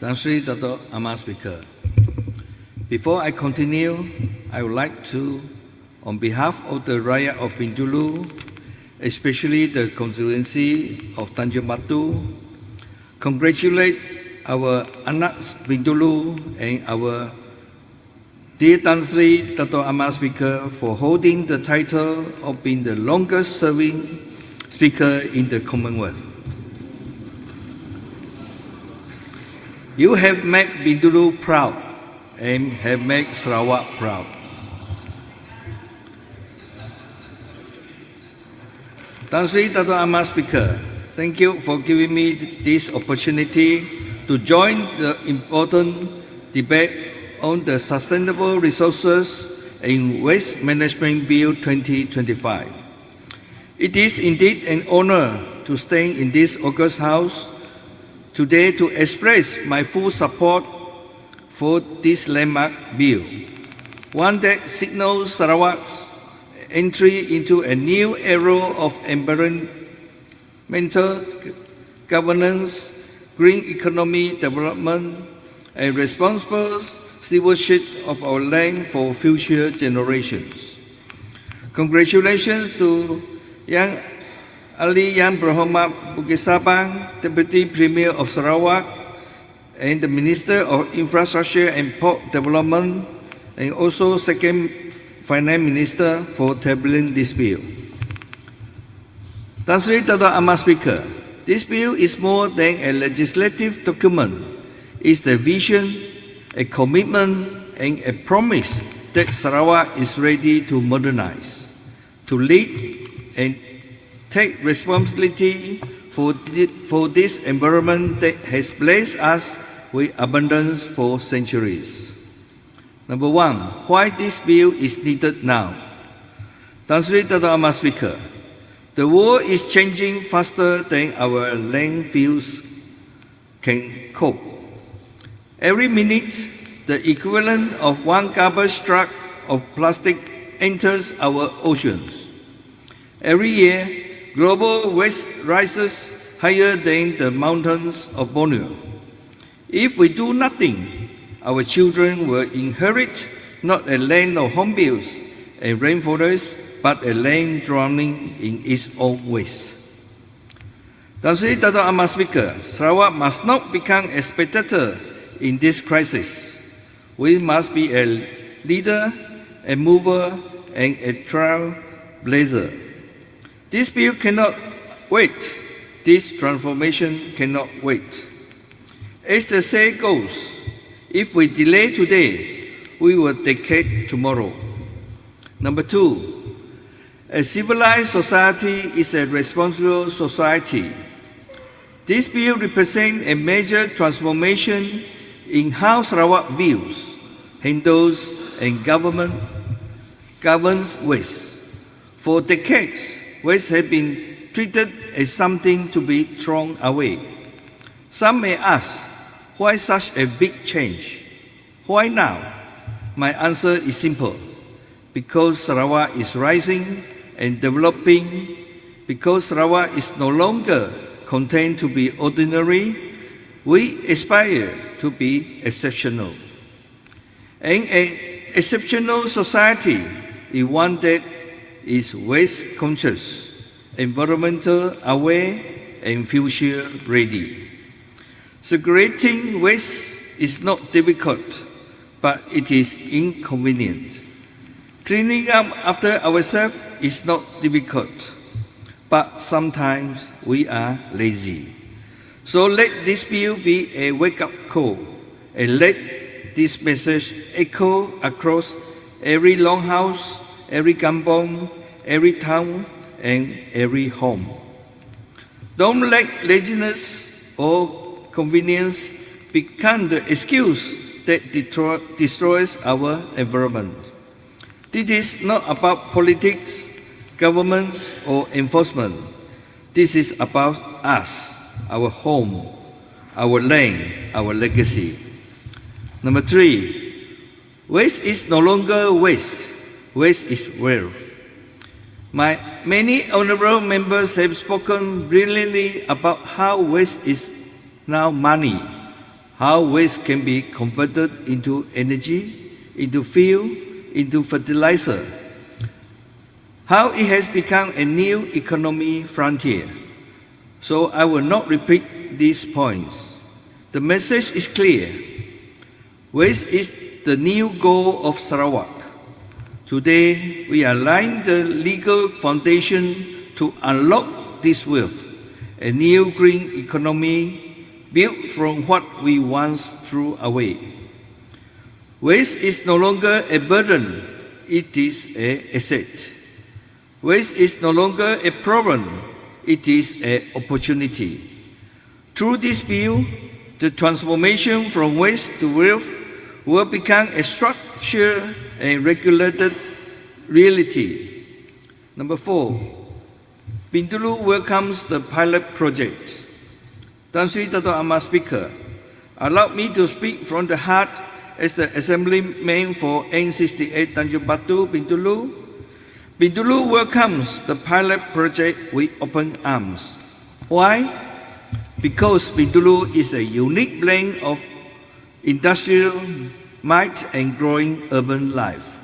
Tan Sri Dato' Amar Speaker. Before I continue, I would like to, on behalf of the Rakyat of Bintulu, especially the constituency of Tanjung Batu, congratulate our anak Bintulu and our dear Tan Sri Dato' Amar Speaker for holding the title of being the longest serving speaker in the Commonwealth. You have made Bintulu proud and have made Sarawak proud. Tan Sri Dato' Amar Speaker, thank you for giving me this opportunity to join the important debate on the Sustainable Resources and Waste Management Bill 2025. It is indeed an honor to stand in this August House today to express my full support for this landmark bill, one that signals Sarawak's entry into a new era of environmental governance, green economy development, and responsible stewardship of our land for future generations. Congratulations to Yang Ali Yang Berhormat Bukit Sabang, Deputy Premier of Sarawak, and the Minister of Infrastructure and Port Development, and also Second Finance Minister for tabling this bill. Tan Sri Dato' Amar Speaker, this bill is more than a legislative document. It's a vision, a commitment, and a promise that Sarawak is ready to modernize, to lead and take responsibility for this environment that has blessed us with abundance for centuries. Number one, why this bill is needed now? Tan Sri Dato' Amar Speaker, the world is changing faster than our landfills can cope. Every minute, the equivalent of one garbage truck of plastic enters our oceans. Every year, global waste rises higher than the mountains of Borneo. If we do nothing, our children will inherit not a land of hornbills and rainforests, but a land drowning in its own waste. Tan Sri Dato' Amar Speaker, Sarawak must not become a spectator in this crisis. We must be a leader, a mover, and a trailblazer. This bill cannot wait. This transformation cannot wait. As the saying goes, if we delay today, we will decade tomorrow. Number two, a civilized society is a responsible society. This bill represents a major transformation in how Sarawak views, handles, and governs waste. For decades, waste has been treated as something to be thrown away. Some may ask, why such a big change? Why now? My answer is simple. Because Sarawak is rising and developing, because Sarawak is no longer content to be ordinary, we aspire to be exceptional. And an exceptional society is one that is waste conscious, environmental aware, and future ready. Segregating waste is not difficult, but it is inconvenient. Cleaning up after ourselves is not difficult, but sometimes we are lazy. So let this bill be a wake-up call, and let this message echo across every longhouse, every kampong, every town, and every home. Don't let laziness or convenience become the excuse that destroys our environment. This is not about politics, governments, or enforcement. This is about us, our home, our land, our legacy. Number three, waste is no longer waste. Waste is wealth. Many honorable members have spoken brilliantly about how waste is now money, how waste can be converted into energy, into fuel, into fertilizer, how it has become a new economy frontier. So I will not repeat these points. The message is clear. Waste is the new goal of Sarawak. Today, we are laying the legal foundation to unlock this wealth, a new green economy built from what we once threw away. Waste is no longer a burden, it is an asset. Waste is no longer a problem, it is an opportunity. Through this bill, the transformation from waste to wealth will become a structured and regulated reality. Number four, Bintulu welcomes the pilot project. Tan Sri Dato' Amar Speaker, allow me to speak from the heart as the Assemblyman for N68 Tanjung Batu, Bintulu. Bintulu welcomes the pilot project with open arms. Why? Because Bintulu is a unique blend of industrial might and growing urban life.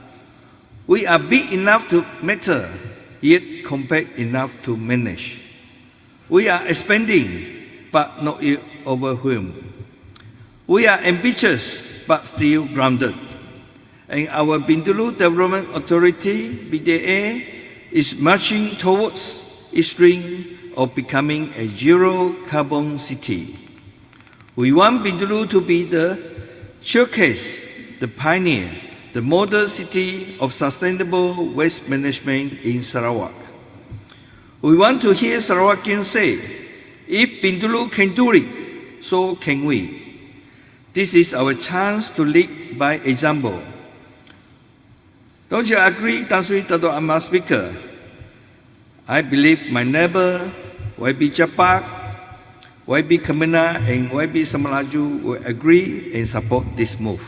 We are big enough to matter, yet compact enough to manage. We are expanding, but not yet overwhelmed. We are ambitious, but still grounded. And our Bintulu Development Authority, BDA, is marching towards its dream of becoming a zero-carbon city. We want Bintulu to be the showcase, the pioneer, the model city of sustainable waste management in Sarawak. We want to hear Sarawakians say, if Bintulu can do it, so can we. This is our chance to lead by example. Don't you agree, Tan Sri Dato' Amar Speaker? I believe my neighbor, YB Japak, YB Kemena, and YB Samalaju will agree and support this move.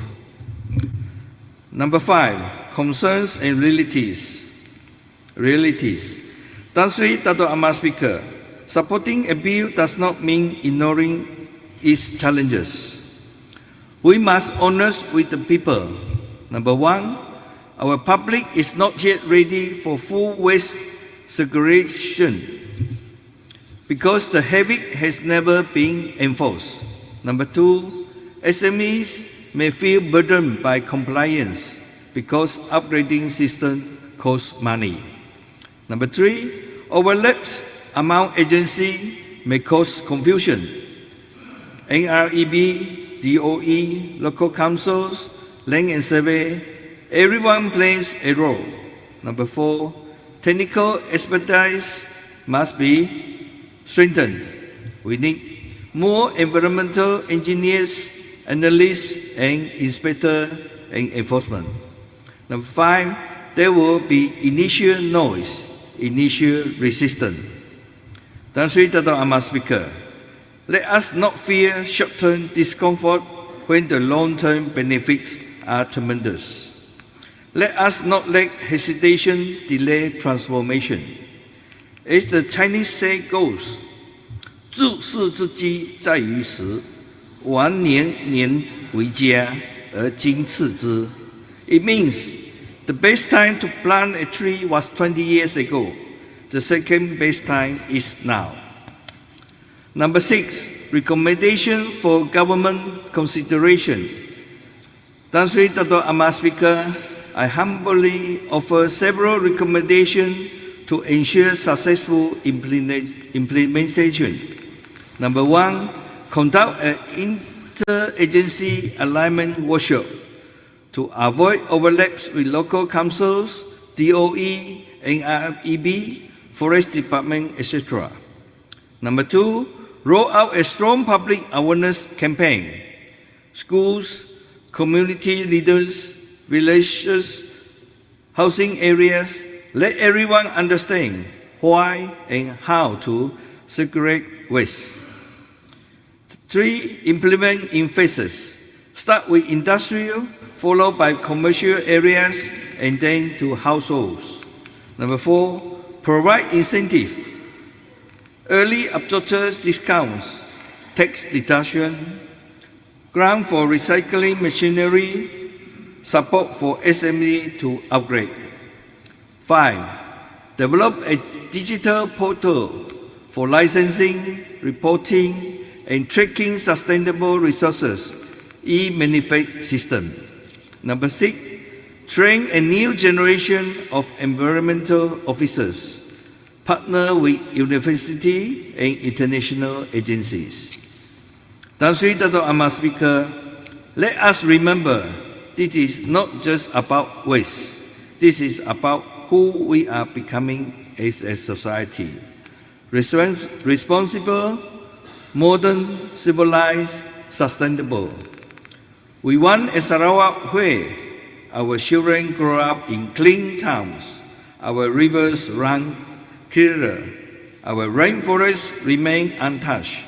Number 5, concerns and realities. Tan Sri Dato' Amar Speaker, supporting a bill does not mean ignoring its challenges. We must be honest with the people. Number 1, our public is not yet ready for full waste segregation because the habit has never been enforced. Number 2, SMEs may feel burdened by compliance because upgrading system costs money. Number 3, overlaps among agencies may cause confusion. NREB, DOE, local councils, land and survey, everyone plays a role. Number 4, technical expertise must be strengthened. We need more environmental engineers, analysts, and inspectors and enforcement. Number 5, there will be initial noise, initial resistance. Tan Sri Dato' Amar Speaker, let us not fear short-term discomfort when the long-term benefits are tremendous. Let us not let hesitation delay transformation. As the Chinese say goes, 注世之机在于时，晚年年为佳，而今次之. It means the best time to plant a tree was 20 years ago. The second best time is now. Number 6, recommendation for government consideration. Tan Sri Dato' Amar Speaker, I humbly offer several recommendations to ensure successful implementation. Number 1, conduct an inter-agency alignment workshop to avoid overlaps with local councils, DOE, NREB, Forest Department, etc. Number 2, roll out a strong public awareness campaign. Schools, community leaders, villages, housing areas, let everyone understand why and how to segregate waste. 3, implement in phases. Start with industrial, followed by commercial areas, and then to households. Number 4, provide incentive. Early adopter discounts, tax deduction, grant for recycling machinery, support for SME to upgrade. 5, develop a digital portal for licensing, reporting, and tracking sustainable resources, e-manifest system. Number 6, train a new generation of environmental officers. Partner with university and international agencies. Tan Sri Dato' Amar Speaker, let us remember this is not just about waste. This is about who we are becoming as a society. Responsible, modern, civilized, sustainable. We want a Sarawak where our children grow up in clean towns, our rivers run clearer, our rainforests remain untouched,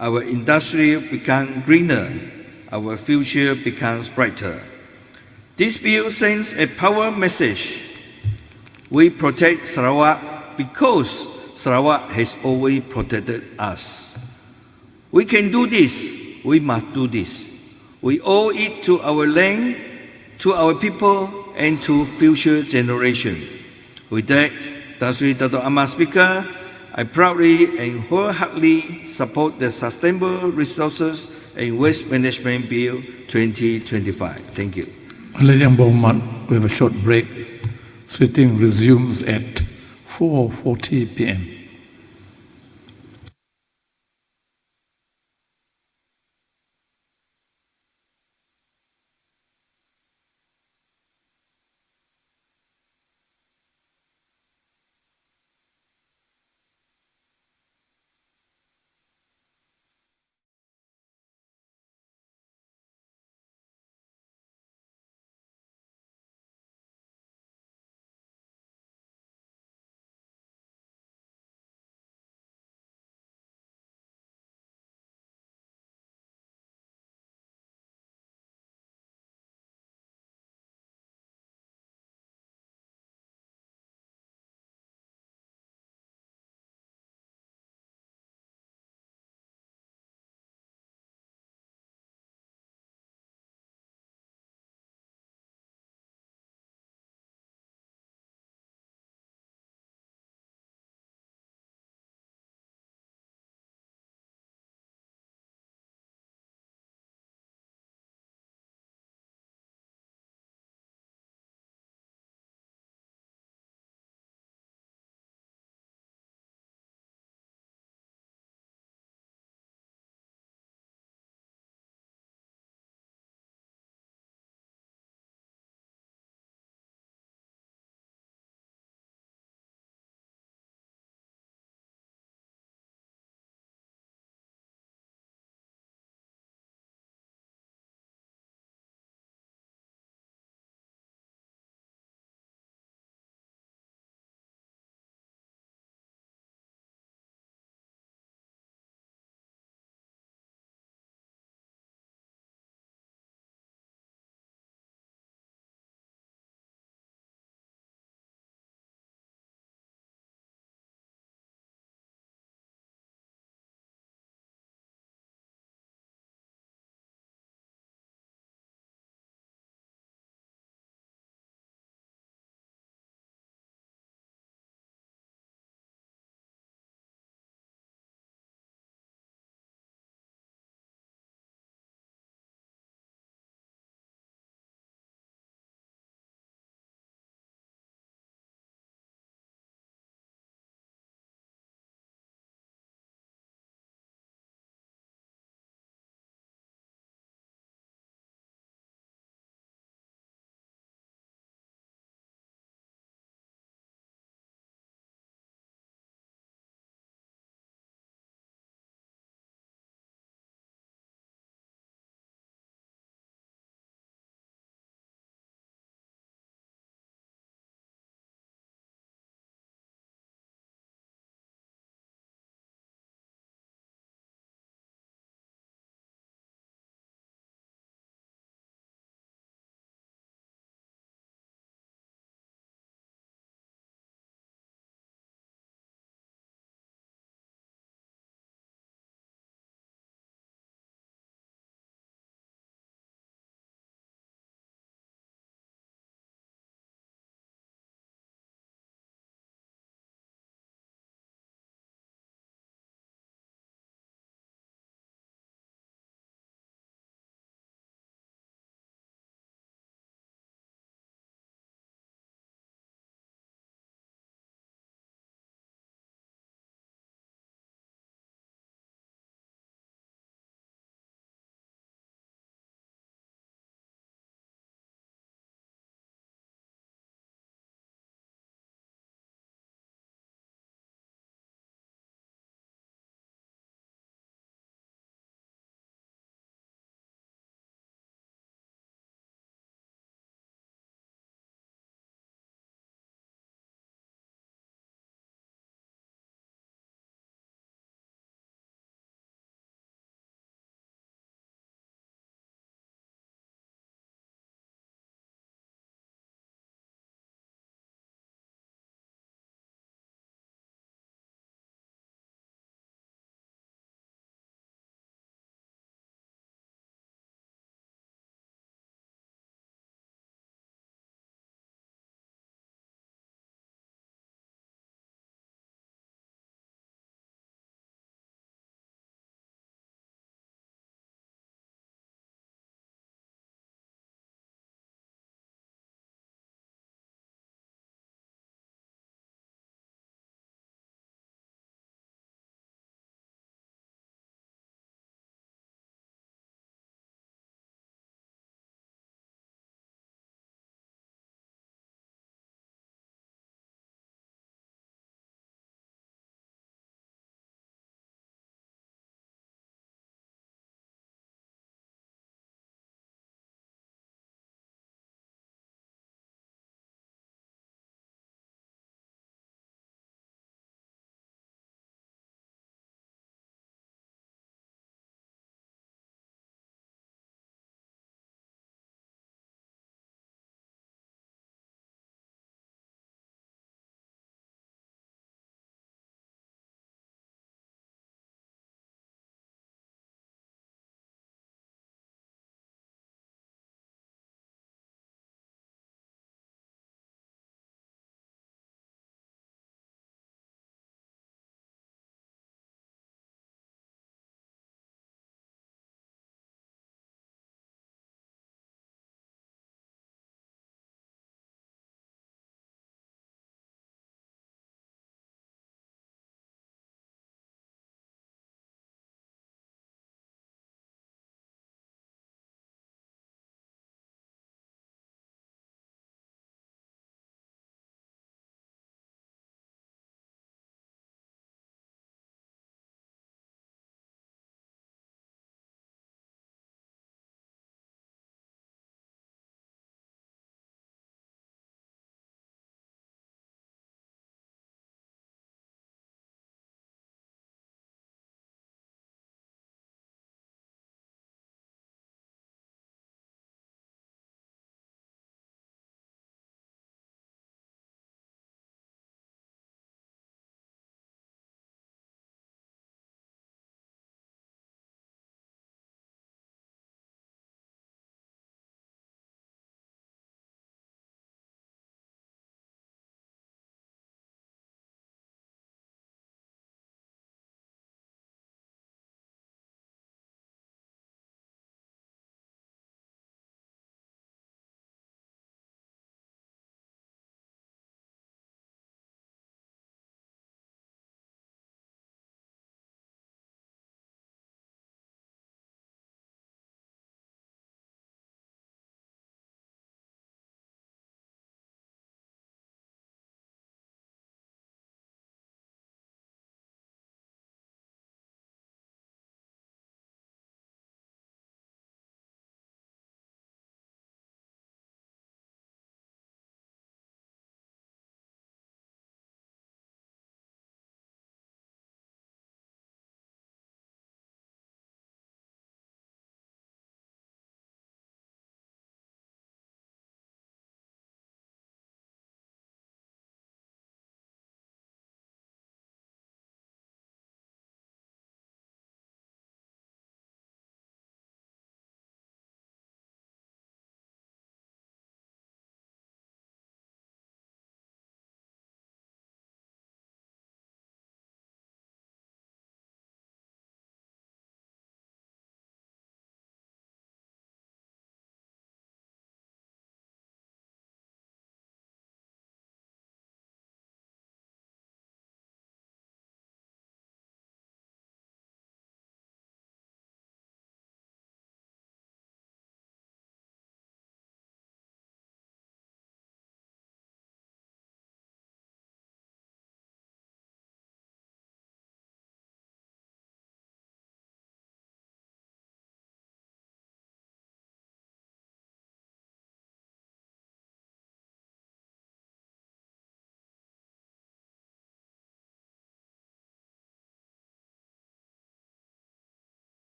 our industry becomes greener, our future becomes brighter. This bill sends a power message. We protect Sarawak because Sarawak has always protected us. We can do this. We must do this. We owe it to our land, to our people, and to future generations. With that, Tan Sri Dato' Amar Speaker, I proudly and wholeheartedly support the Sustainable Resources and Waste Management Bill 2025. Thank you. Ladies and gentlemen, we have a short break. Sitting resumes at 4:40 p.m.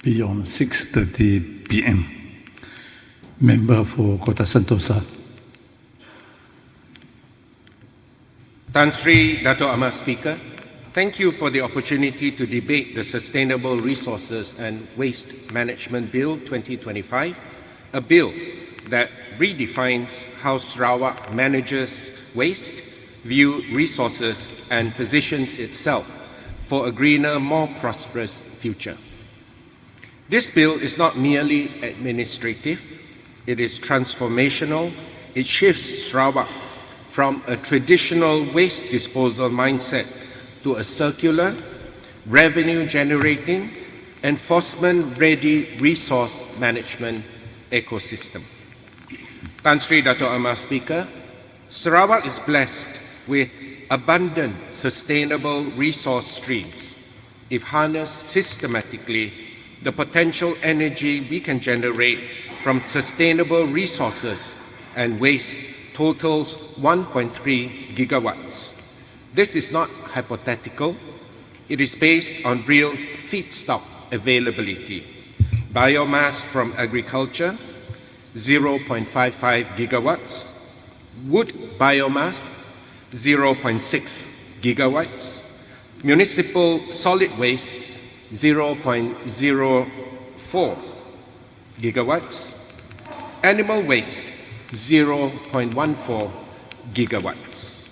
beyond 6:30 p.m. Member for Kota Sentosa. Tan Sri Dato' Amar Speaker, thank you for the opportunity to debate the Sustainable Resources and Waste Management Bill 2025, a bill that redefines how Sarawak manages waste, views resources, and positions itself for a greener, more prosperous future. This bill is not merely administrative, it is transformational. It shifts Sarawak from a traditional waste disposal mindset to a circular, revenue-generating, enforcement-ready resource management ecosystem. Tan Sri Dato' Amar Speaker, Sarawak is blessed with abundant sustainable resource streams. If harnessed systematically, the potential energy we can generate from sustainable resources and waste totals 1.3 gigawatts. This is not hypothetical. It is based on real feedstock availability. Biomass from agriculture, 0.55 gigawatts. Wood biomass, 0.6 gigawatts. Municipal solid waste, 0.04 gigawatts. Animal waste, 0.14 gigawatts.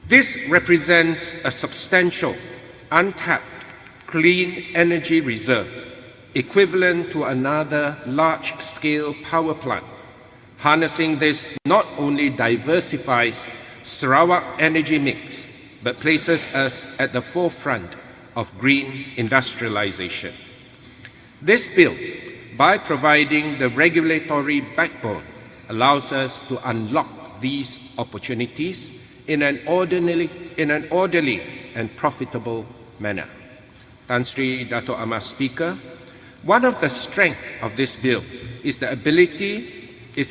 This represents a substantial, untapped, clean energy reserve equivalent to another large-scale power plant. Harnessing this not only diversifies Sarawak energy mix, but places us at the forefront of green industrialization. This bill, by providing the regulatory backbone, allows us to unlock these opportunities in an orderly and profitable manner. Tan Sri Dato' Amar Speaker, one of the strengths of this bill is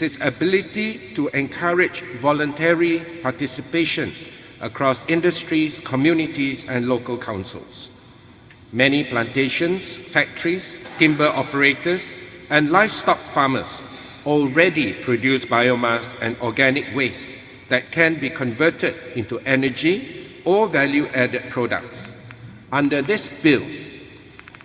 its ability to encourage voluntary participation across industries, communities, and local councils. Many plantations, factories, timber operators, and livestock farmers already produce biomass and organic waste that can be converted into energy or value-added products. Under this bill,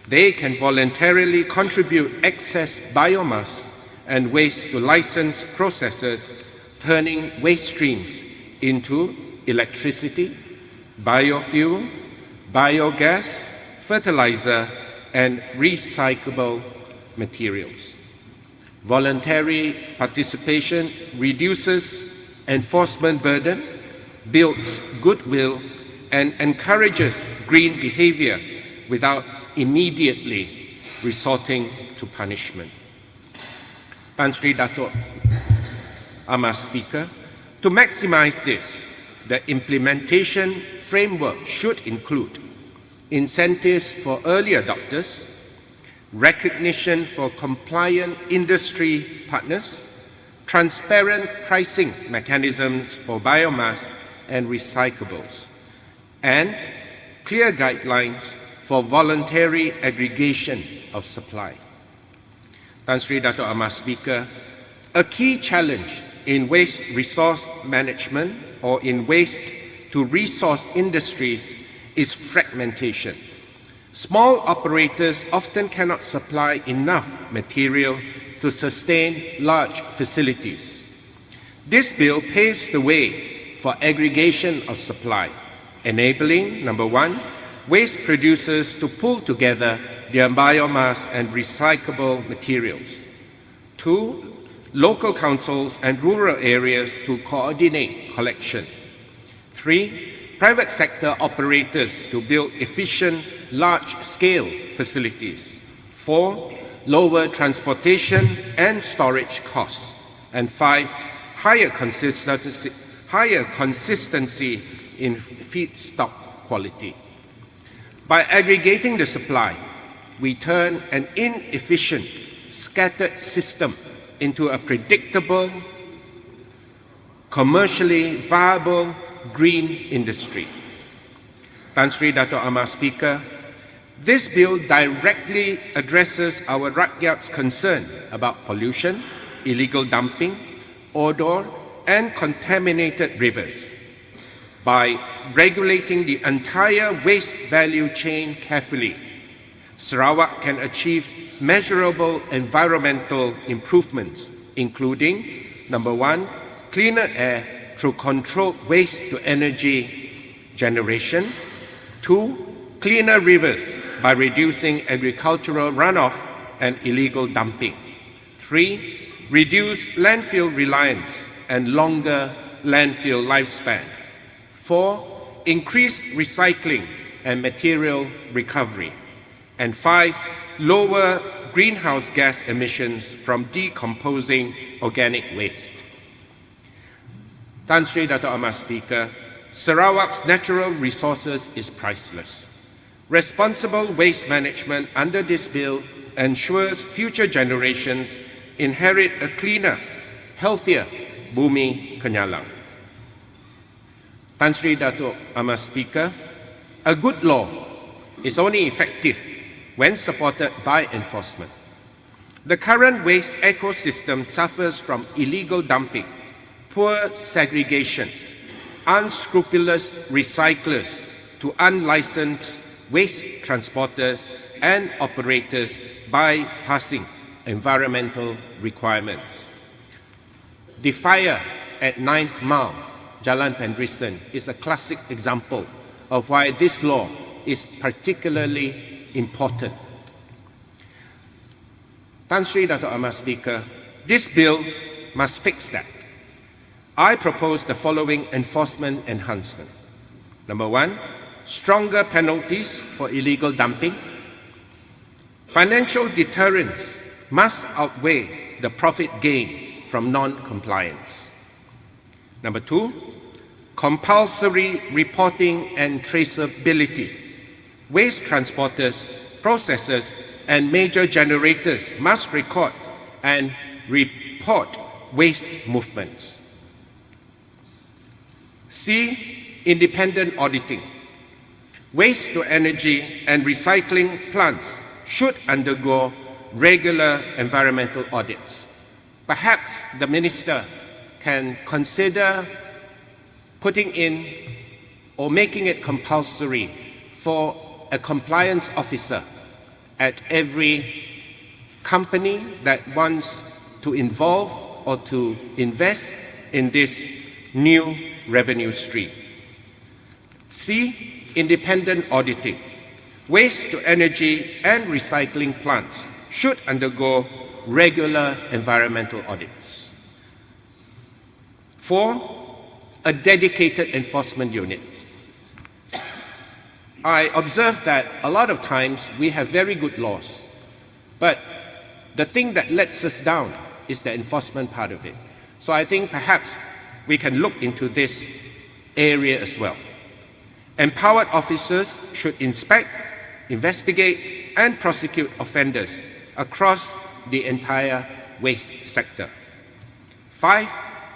they can voluntarily contribute excess biomass and waste to licensed processors, turning waste streams into electricity, biofuel, biogas, fertilizer, and recyclable materials. Voluntary participation reduces enforcement burden, builds goodwill, and encourages green behavior without immediately resorting to punishment. Tan Sri Dato' Amar Speaker, to maximize this, the implementation framework should include incentives for early adopters, recognition for compliant industry partners, transparent pricing mechanisms for biomass and recyclables, and clear guidelines for voluntary aggregation of supply. Tan Sri Dato' Amar Speaker, a key challenge in waste resource management or in waste to resource industries is fragmentation. Small operators often cannot supply enough material to sustain large facilities. This bill paves the way for aggregation of supply, enabling, number one, waste producers to pull together their biomass and recyclable materials. Two, local councils and rural areas to coordinate collection. Three, private sector operators to build efficient, large-scale facilities. Four, lower transportation and storage costs. And five, higher consistency in feedstock quality. By aggregating the supply, we turn an inefficient, scattered system into a predictable, commercially viable green industry. Tan Sri Dato' Amar Speaker, This bill directly addresses our rakyat's concern about pollution, illegal dumping, odor, and contaminated rivers. By regulating the entire waste value chain carefully, Sarawak can achieve measurable environmental improvements, including, number one, cleaner air through controlled waste-to-energy generation. 2, cleaner rivers by reducing agricultural runoff and illegal dumping. 3, reduce landfill reliance and longer landfill lifespan. 4, increase recycling and material recovery. And 5, lower greenhouse gas emissions from decomposing organic waste. Tan Sri Dato' Amar Speaker, Sarawak's natural resources is priceless. Responsible waste management under this bill ensures future generations inherit a cleaner, healthier Bumi Kenyalang. Tan Sri Dato' Amar Speaker, a good law is only effective when supported by enforcement. The current waste ecosystem suffers from illegal dumping, poor segregation, unscrupulous recyclers to unlicensed waste transporters and operators bypassing environmental requirements. The fire at 9th Mile, Jalan Pendrisan, is a classic example of why this law is particularly important. Tan Sri Dato' Amar Speaker, this bill must fix that. I propose the following enforcement enhancement. Number 1, stronger penalties for illegal dumping. Financial deterrence must outweigh the profit gain from non-compliance. Number 2, compulsory reporting and traceability. Waste transporters, processors, and major generators must record and report waste movements. C, independent auditing. Waste-to-energy and recycling plants should undergo regular environmental audits. Perhaps the Minister can consider putting in or making it compulsory for a compliance officer at every company that wants to involve or to invest in this new revenue stream. C, independent auditing. Waste-to-energy and recycling plants should undergo regular environmental audits. 4, a dedicated enforcement unit. I observe that a lot of times we have very good laws, but the thing that lets us down is the enforcement part of it. So I think perhaps we can look into this area as well. Empowered officers should inspect, investigate, and prosecute offenders across the entire waste sector. 5,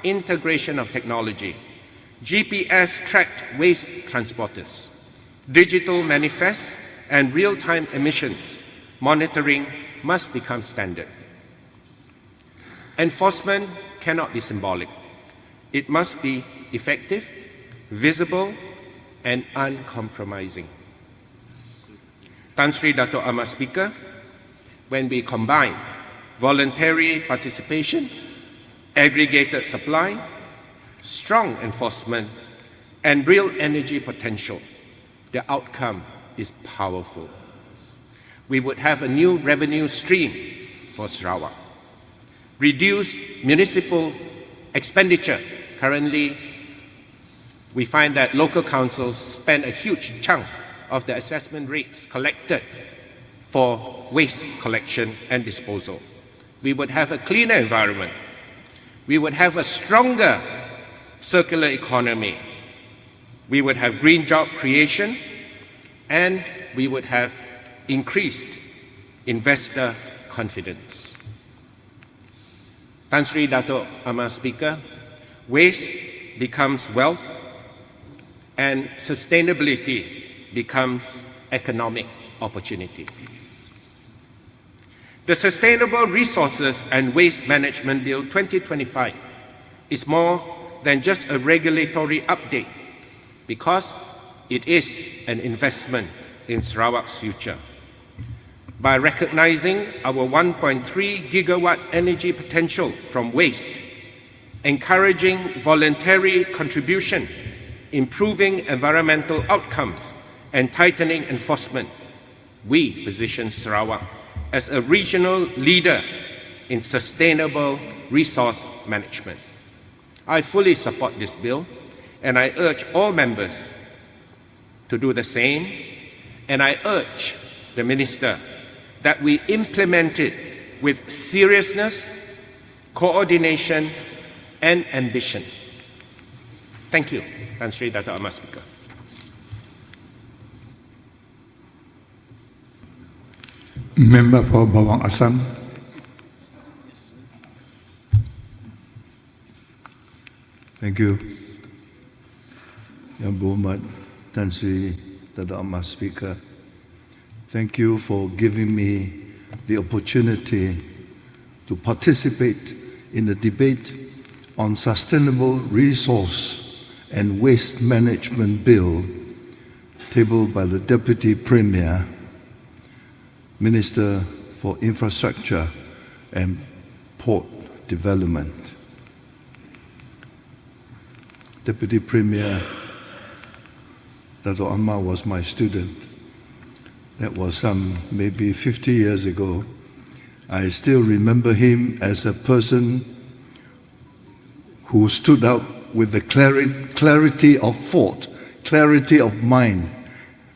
integration of technology. GPS-tracked waste transporters, digital manifests, and real-time emissions monitoring must become standard. Enforcement cannot be symbolic. It must be effective, visible, and uncompromising. Tan Sri Dato' Amar Speaker, when we combine voluntary participation, aggregated supply, strong enforcement, and real energy potential, the outcome is powerful. We would have a new revenue stream for Sarawak. Reduce municipal expenditure. Currently, we find that local councils spend a huge chunk of the assessment rates collected for waste collection and disposal. We would have a cleaner environment. We would have a stronger circular economy. We would have green job creation, and we would have increased investor confidence. Tan Sri Dato' Amar Speaker, waste becomes wealth and sustainability becomes economic opportunity. The Sustainable Resources and Waste Management Bill 2025 is more than just a regulatory update because it is an investment in Sarawak's future. By recognizing our 1.3 gigawatt energy potential from waste, encouraging voluntary contribution, improving environmental outcomes, and tightening enforcement, we position Sarawak as a regional leader in sustainable resource management. I fully support this bill, and I urge all members to do the same, and I urge the Minister that we implement it with seriousness, coordination, and ambition. Thank you, Tan Sri Dato' Ahmad Speaker. Member for Bawang Asam. Thank you. Yang Berhormat Tan Sri Dato' Ahmad Speaker. Thank you for giving me the opportunity to participate in the debate on Sustainable Resource and Waste Management Bill tabled by the Deputy Premier, Minister for Infrastructure and Port Development. Deputy Premier Dato' Ahmad was my student. That was maybe 50 years ago. I still remember him as a person who stood out with the clarity of thought, clarity of mind,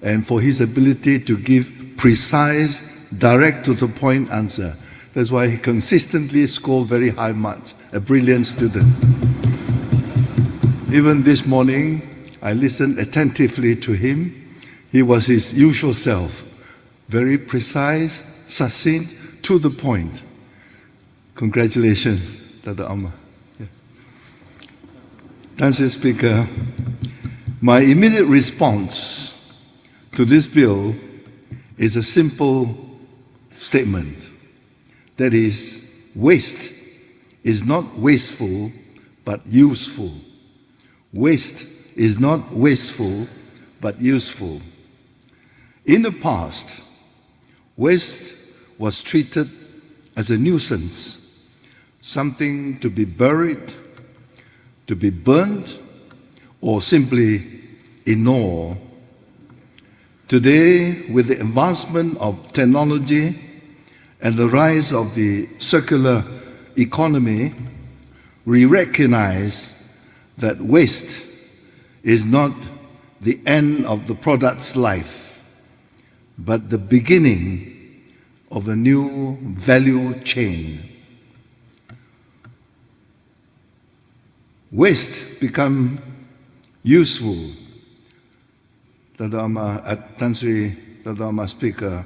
and for his ability to give precise, direct to the point answer. That's why he consistently scored very high marks, a brilliant student. Even this morning, I listened attentively to him. He was his usual self, very precise, succinct, to the point. Congratulations, Dato' Ahmad. Mr. Speaker, my immediate response to this bill is a simple statement. That is, waste is not wasteful, but useful. Waste is not wasteful, but useful. In the past, waste was treated as a nuisance, something to be buried, to be burned, or simply ignored. Today, with the advancement of technology and the rise of the circular economy, we recognize that waste is not the end of the product's life, but the beginning of a new value chain. Waste become useful, Tan Sri Dato' Ahmad Speaker.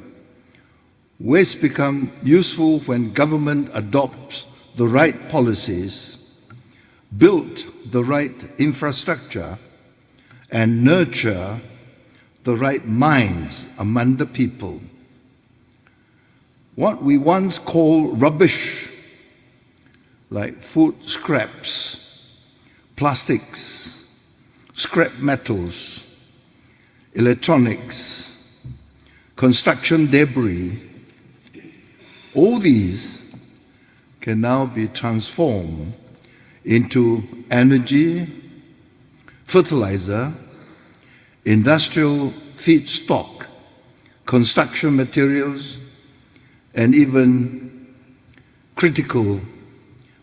Waste become useful when government adopts the right policies, build the right infrastructure, and nurture the right minds among the people. What we once called rubbish, like food scraps, plastics, scrap metals, electronics, construction debris, all these can now be transformed into energy, fertilizer, industrial feedstock, construction materials, and even critical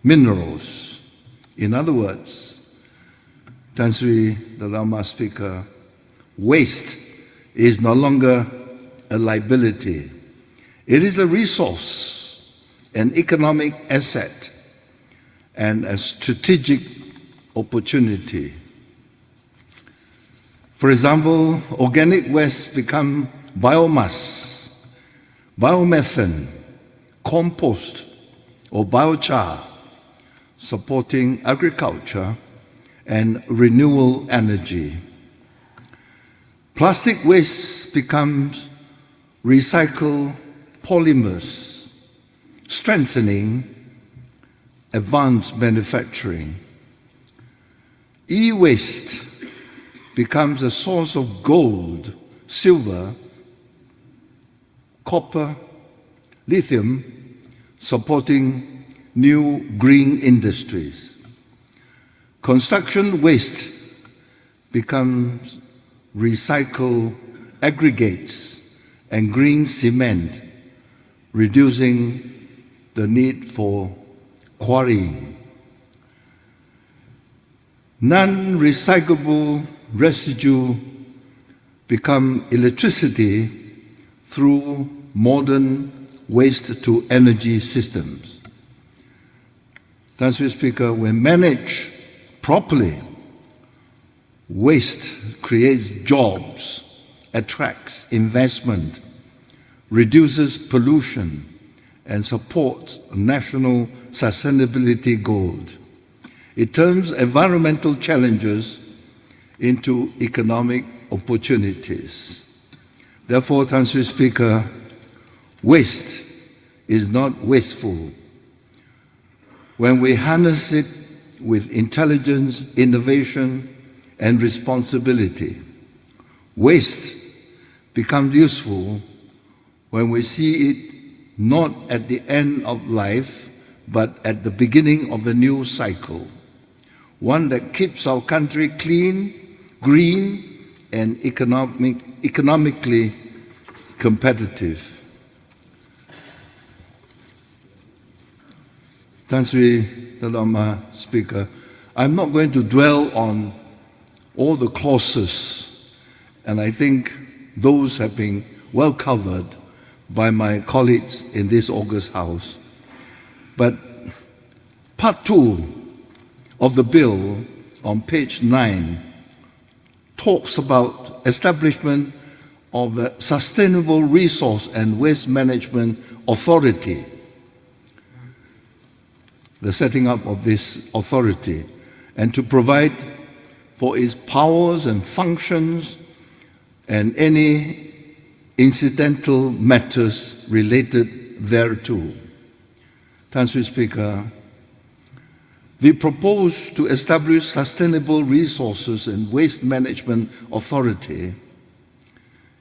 minerals. In other words, Tan Sri Dato' Ahmad Speaker, waste is no longer a liability. It is a resource, an economic asset, and a strategic opportunity. For example, organic waste become biomass, biomethane, compost, or biochar, supporting agriculture and renewable energy. Plastic waste becomes recycle polymers, strengthening advanced manufacturing. E-waste becomes a source of gold, silver, copper, lithium, supporting new green industries. Construction waste becomes recycled aggregates and green cement, reducing the need for quarrying. Non-recyclable residue become electricity through modern waste-to-energy systems. Mr. Speaker, when managed properly, waste creates jobs, attracts investment, reduces pollution, and supports national sustainability goals. It turns environmental challenges into economic opportunities. Therefore, Mr. Speaker, waste is not wasteful. When we harness it with intelligence, innovation, and responsibility, waste becomes useful when we see it not at the end of life, but at the beginning of a new cycle, one that keeps our country clean, green, and economically competitive. Mr. Speaker, I'm not going to dwell on all the clauses, and I think those have been well covered by my colleagues in this August House. But Part 2 of the bill on page 9 talks about establishment of a Sustainable Resource and Waste Management Authority, the setting up of this authority, and to provide for its powers and functions and any incidental matters related thereto. Mr. Speaker, we propose to establish Sustainable Resources and Waste Management Authority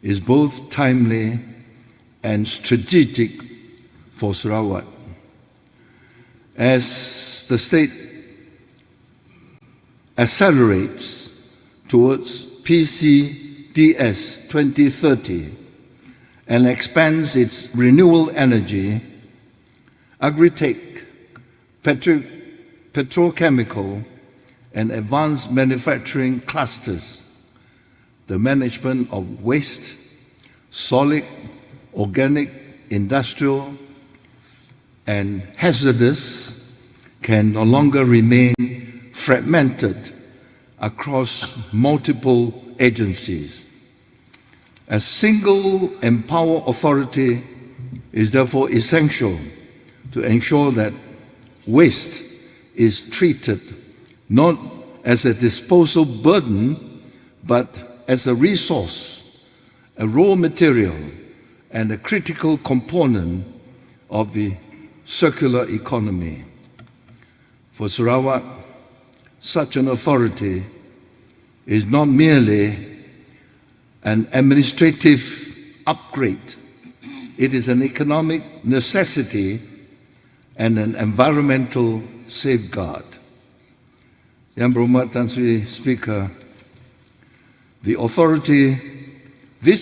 is both timely and strategic for Sarawak. As the state accelerates towards PCDS 2030 and expands its renewable energy, agri-tech, petrochemical, and advanced manufacturing clusters, the management of waste, solid, organic, industrial, and hazardous can no longer remain fragmented across multiple agencies. A single empowered authority is therefore essential to ensure that waste is treated not as a disposal burden, but as a resource, a raw material, and a critical component of the circular economy. For Sarawak, such an authority is not merely an administrative upgrade. It is an economic necessity and an environmental safeguard. Yang Berhormat Tan Sri Speaker, this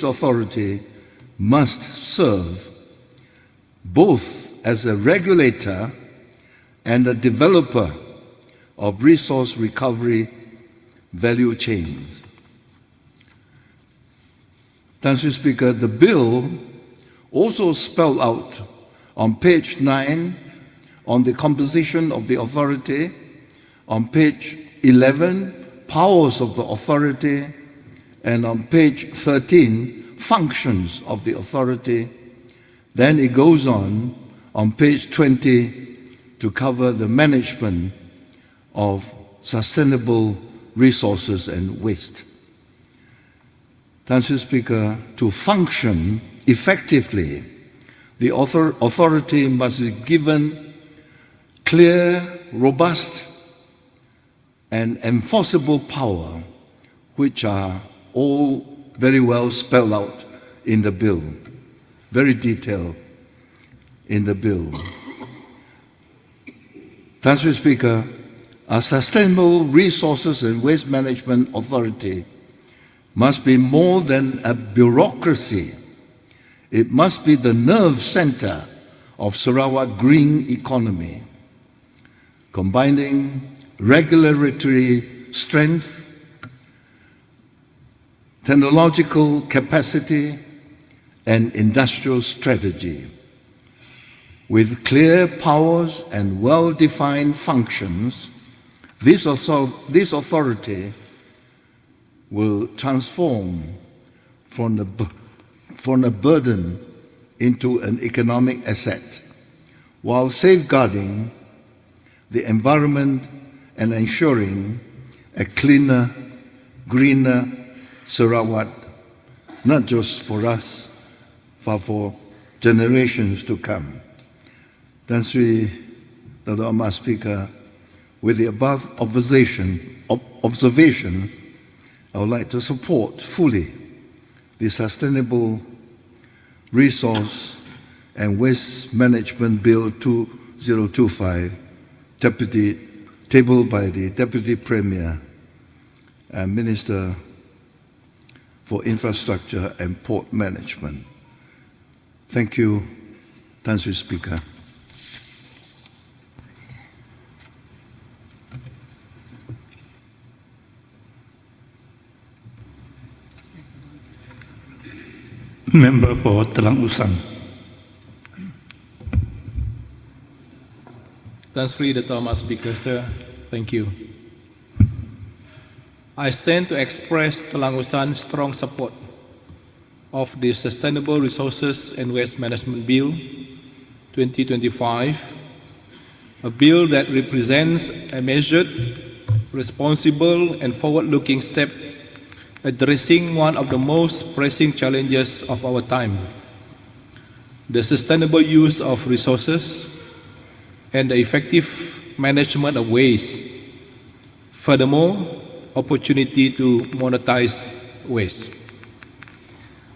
authority must serve both as a regulator and a developer of resource recovery value chains. Mr. Speaker, the bill also spelled out on page 9 on the composition of the authority, on page 11, powers of the authority, and on page 13, functions of the authority. Then it goes on page 20, to cover the management of sustainable resources and waste. Mr. Speaker, to function effectively, the authority must be given clear, robust, and enforceable power, which are all very well spelled out in the bill, very detailed in the bill. Mr. Speaker, a sustainable resources and waste management authority must be more than a bureaucracy. It must be the nerve center of Sarawak green economy, combining regulatory strength, technological capacity, and industrial strategy. With clear powers and well-defined functions, this authority will transform from a burden into an economic asset, while safeguarding the environment and ensuring a cleaner, greener Sarawak, not just for us, but for generations to come. Mr. Speaker, with the above observation, I would like to support fully the Sustainable Resource and Waste Management Bill 2025, tabled by the Deputy Premier and Minister for Infrastructure and Port Management. Thank you, Mr. Speaker. Member for Telang Usan. Tan Sri Dato' Ahmad Speaker, sir, thank you. I stand to express Telang Usan's strong support of the Sustainable Resources and Waste Management Bill 2025, a bill that represents a measured, responsible, and forward-looking step addressing one of the most pressing challenges of our time, the sustainable use of resources and the effective management of waste. Furthermore, opportunity to monetize waste.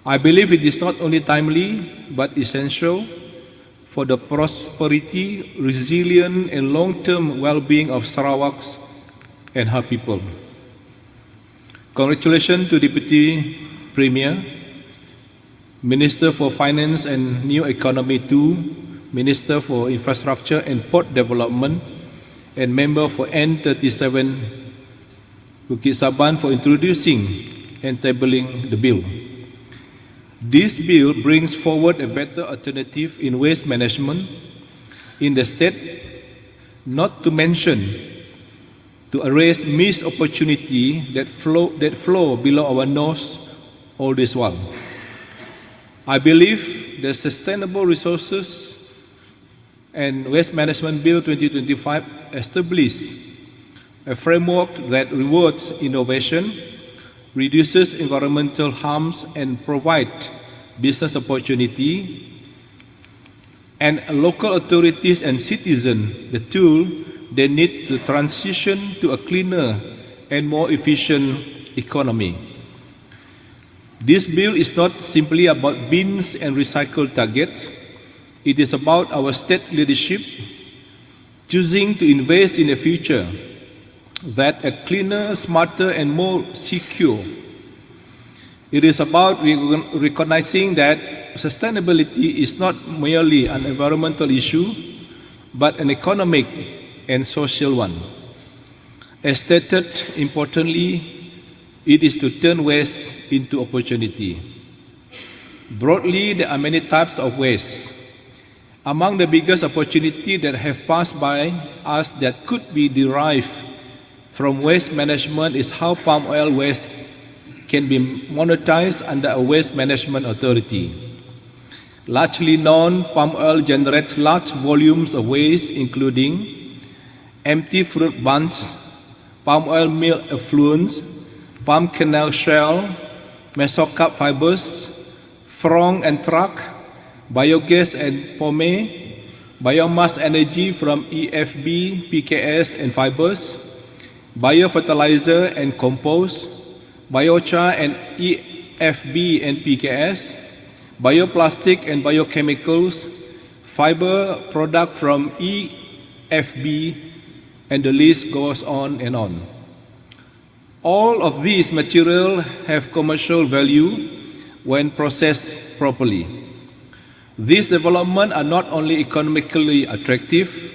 I believe it is not only timely but essential for the prosperity, resilience, and long-term well-being of Sarawak's and her people. Congratulations to Deputy Premier, Minister for Finance and New Economy 2, Minister for Infrastructure and Port Development, and Member for N37 Bukit Saban for introducing and tabling the bill. This bill brings forward a better alternative in waste management in the state, not to mention to erase missed opportunity that flow below our nose all this while. I believe the Sustainable Resources and Waste Management Bill 2025 establishes a framework that rewards innovation, reduces environmental harms, and provides business opportunity, and local authorities and citizens the tool they need to transition to a cleaner and more efficient economy. This bill is not simply about bins and recycle targets. It is about our state leadership choosing to invest in a future that is cleaner, smarter, and more secure. It is about recognizing that sustainability is not merely an environmental issue, but an economic and social one. As stated importantly, it is to turn waste into opportunity. Broadly, there are many types of waste. Among the biggest opportunities that have passed by us that could be derived from waste management is how palm oil waste can be monetized under a waste management authority. Largely known, palm oil generates large volumes of waste, including empty fruit bunches, palm oil mill effluents, palm kernel shell, mesocarp fibers, frong and truck, biogas and pome, biomass energy from EFB, PKS and fibers, biofertilizer and compost, biochar and EFB and PKS, bioplastic and biochemicals, fiber product from EFB, and the list goes on and on. All of these materials have commercial value when processed properly. These developments are not only economically attractive,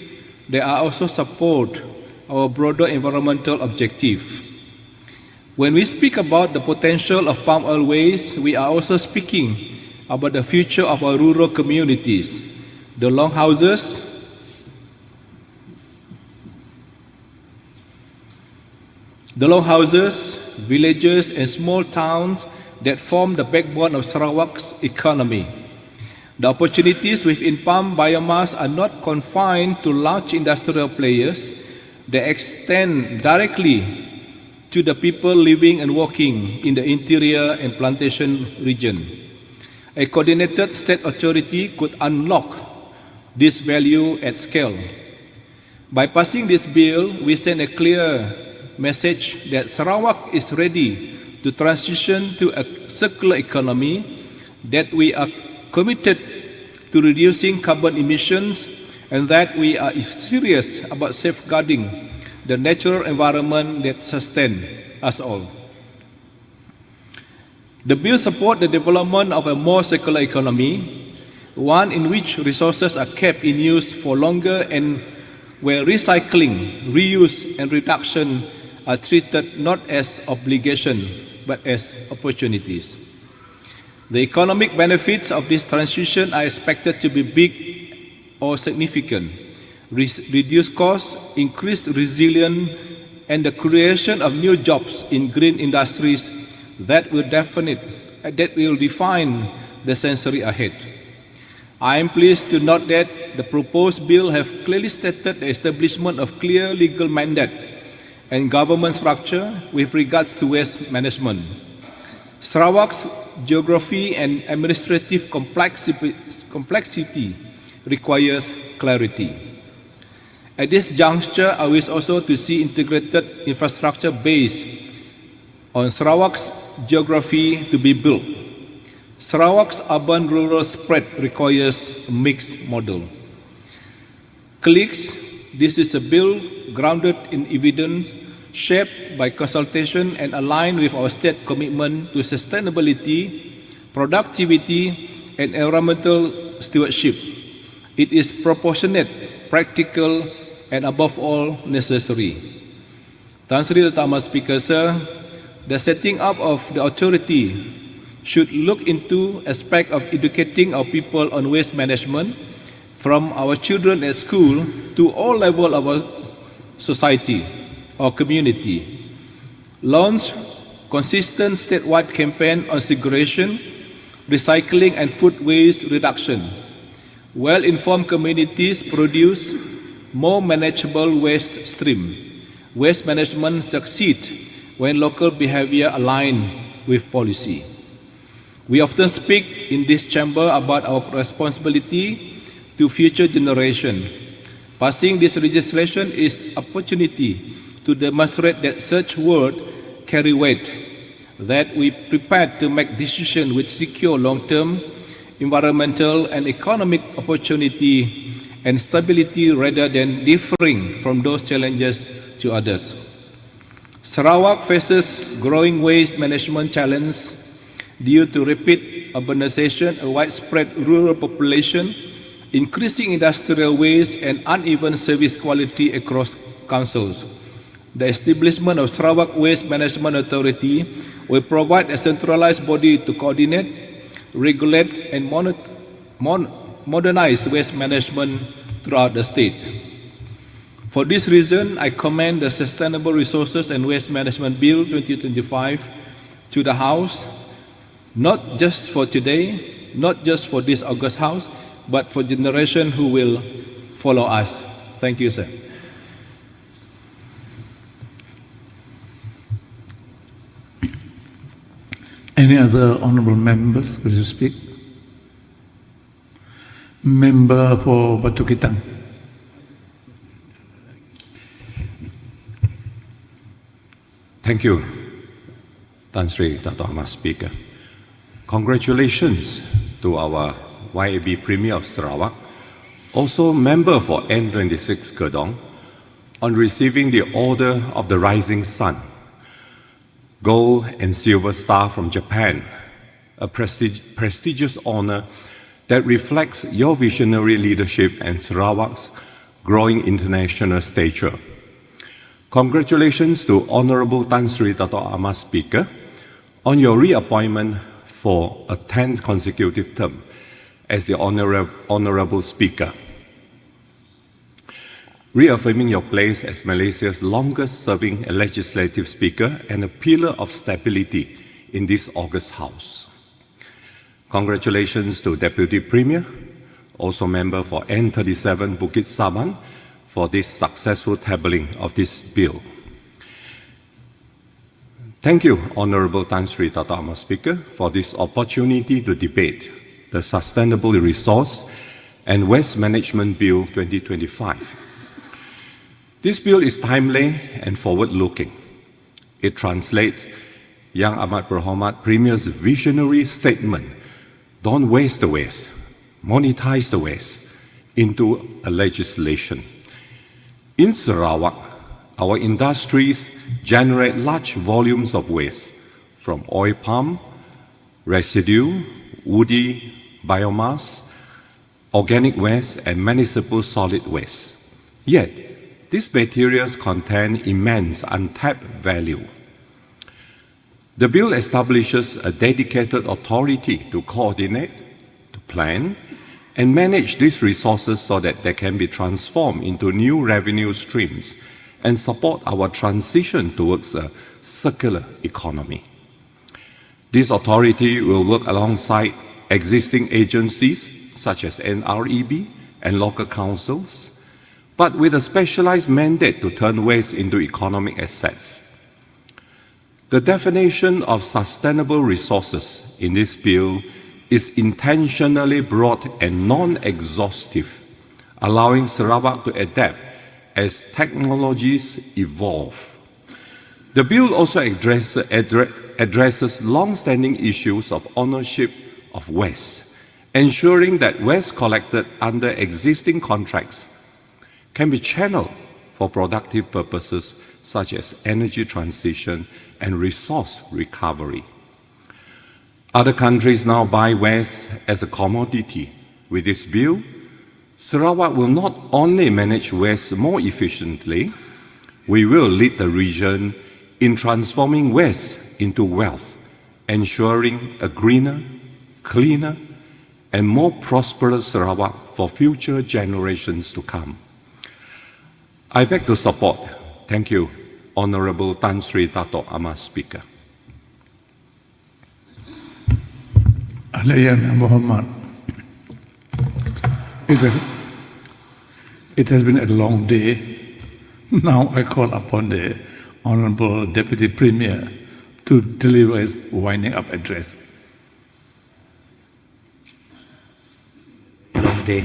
they are also support our broader environmental objective. When we speak about the potential of palm oil waste, we are also speaking about the future of our rural communities, the longhouses, villages, and small towns that form the backbone of Sarawak's economy. The opportunities within palm biomass are not confined to large industrial players. They extend directly to the people living and working in the interior and plantation region. A coordinated state authority could unlock this value at scale. By passing this bill, we send a clear message that Sarawak is ready to transition to a circular economy, that we are committed to reducing carbon emissions, and that we are serious about safeguarding the natural environment that sustains us all. The bill supports the development of a more circular economy, one in which resources are kept in use for longer and where recycling, reuse, and reduction are treated not as obligation but as opportunities. The economic benefits of this transition are expected to be big or significant. Reduced costs, increased resilience, and the creation of new jobs in green industries that will define the century ahead. I am pleased to note that the proposed bill have clearly stated the establishment of clear legal mandate and government structure with regards to waste management. Sarawak's geography and administrative complexity requires clarity. At this juncture, I wish also to see integrated infrastructure based on Sarawak's geography to be built. Sarawak's urban-rural spread requires a mixed model. Colleagues, this is a bill grounded in evidence, shaped by consultation and aligned with our state commitment to sustainability, productivity, and environmental stewardship. It is proportionate, practical, and above all, necessary. Tan Sri Utama Speaker, sir, the setting up of the authority should look into aspect of educating our people on waste management, from our children at school to all levels of our society or community. Launch consistent statewide campaign on segregation, recycling, and food waste reduction. Well-informed communities produce more manageable waste stream. Waste management succeeds when local behavior aligns with policy. We often speak in this chamber about our responsibility to future generation. Passing this legislation is opportunity to demonstrate that such words carry weight, that we prepared to make decisions which secure long-term environmental and economic opportunity and stability rather than differing from those challenges to others. Sarawak faces growing waste management challenge due to rapid urbanization, a widespread rural population, increasing industrial waste, and uneven service quality across councils. The establishment of Sarawak Waste Management Authority will provide a centralized body to coordinate, regulate, and modernize waste management throughout the state. For this reason, I commend the Sustainable Resources and Waste Management Bill 2025 to the House, not just for today, not just for this August House, but for generations who will follow us. Thank you, sir. Any Any other honourable members wish to speak? Member for Batu Kitang. Thank you, Tan Sri Dato' Ahmad Speaker. Congratulations to our YAB Premier of Sarawak, also member for N26 Kedong, on receiving the Order of the Rising Sun, Gold and Silver Star from Japan, a prestigious honor that reflects your visionary leadership and Sarawak's growing international stature. Congratulations to Honorable Tan Sri Dato' Ahmad Speaker on your reappointment for a 10th consecutive term as the Honorable Speaker, reaffirming your place as Malaysia's longest-serving legislative speaker and a pillar of stability in this august House. Congratulations to Deputy Premier, also member for N37 Bukit Saban, for this successful tabling of this bill. Thank you, Honorable Tan Sri Dato' Ahmad Speaker, for this opportunity to debate the Sustainable Resource and Waste Management Bill 2025. This bill is timely and forward-looking. It translates Yang Amat Berhormat Premier's visionary statement, "Don't waste the waste, monetize the waste," into a legislation. In Sarawak, our industries generate large volumes of waste from oil palm, residue, woody, biomass, organic waste, and municipal solid waste. Yet, these materials contain immense untapped value. The bill establishes a dedicated authority to coordinate, to plan, and manage these resources so that they can be transformed into new revenue streams and support our transition towards a circular economy. This authority will work alongside existing agencies such as NREB and local councils, but with a specialized mandate to turn waste into economic assets. The definition of sustainable resources in this bill is intentionally broad and non-exhaustive, allowing Sarawak to adapt as technologies evolve. The bill also addresses long-standing issues of ownership of waste, ensuring that waste collected under existing contracts can be channeled for productive purposes such as energy transition and resource recovery. Other countries now buy waste as a commodity. With this bill, Sarawak will not only manage waste more efficiently, we will lead the region in transforming waste into wealth, ensuring a greener, cleaner, and more prosperous Sarawak for future generations to come. I beg to support. Thank you, Honorable Tan Sri Dato' Ahmad Speaker. Ahli Yang Berhormat, it has been a long day. Now I call upon the Honourable Deputy Premier to deliver his winding up address. Long day.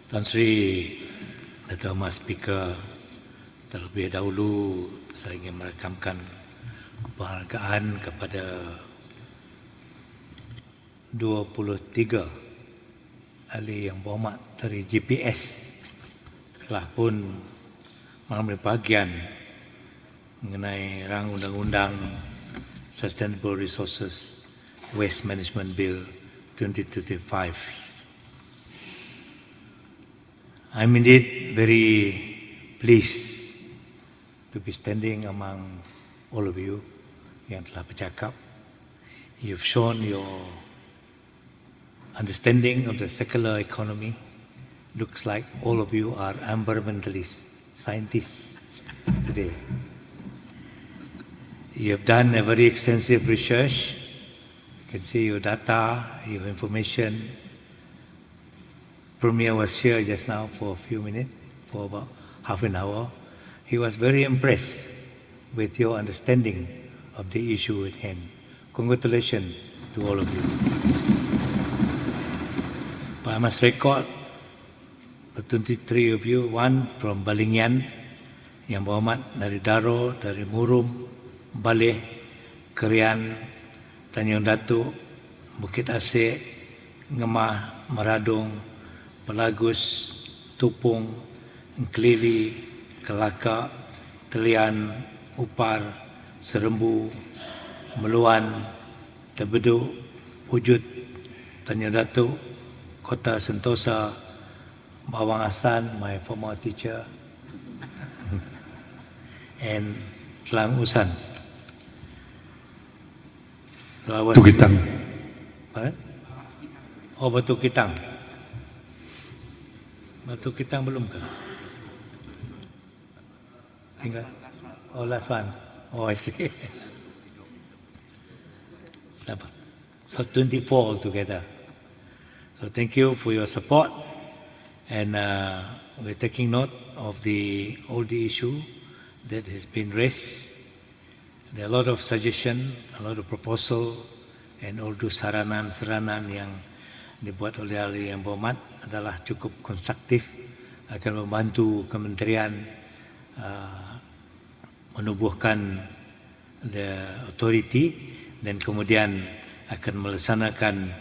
Tan Sri Dato' Ahmad Speaker, terlebih dahulu saya ingin merakamkan penghargaan kepada 23 ahli yang berhormat dari GPS telah pun mengambil bahagian mengenai rang undang-undang Sustainable Resources Waste Management Bill 2025. I'm indeed very pleased to be standing among all of you yang telah bercakap. You've shown your understanding of the circular economy. Looks like all of you are environmentalists, scientists today. You have done a very extensive research. You can see your data, your information. Premier was here just now for a few minutes, for about half an hour. he was very impressed with your understanding of the issue at hand. Congratulations to all of you. But I must record the 23 of you, one from Balingyan, yang berhormat dari Daro, dari Murum, Baleh, Kerian, Tanjung Datuk, Bukit Asik, Ngemah, Meradung, Pelagus, Tupung, Kelili, Kelakar, Telian, Upar, Serembu, Meluan, Tebeduk, Wujud, Tanjung Datuk, Kota Sentosa, Bawang Asan, my former teacher, and Selang Usan. So I was, Batu Kitang. Pardon? Oh, Batu Kitang. Batu Kitang belum ke? Tinggal. Oh, last one. Oh, I see. So 24 altogether. So thank you for your support, and we're taking note of all the issue that has been raised. There are a lot of suggestions, a lot of proposal, and all those saranan-saranan yang dibuat oleh ahli yang berhormat adalah cukup konstruktif, akan membantu kementerian menubuhkan the authority dan kemudian akan melaksanakan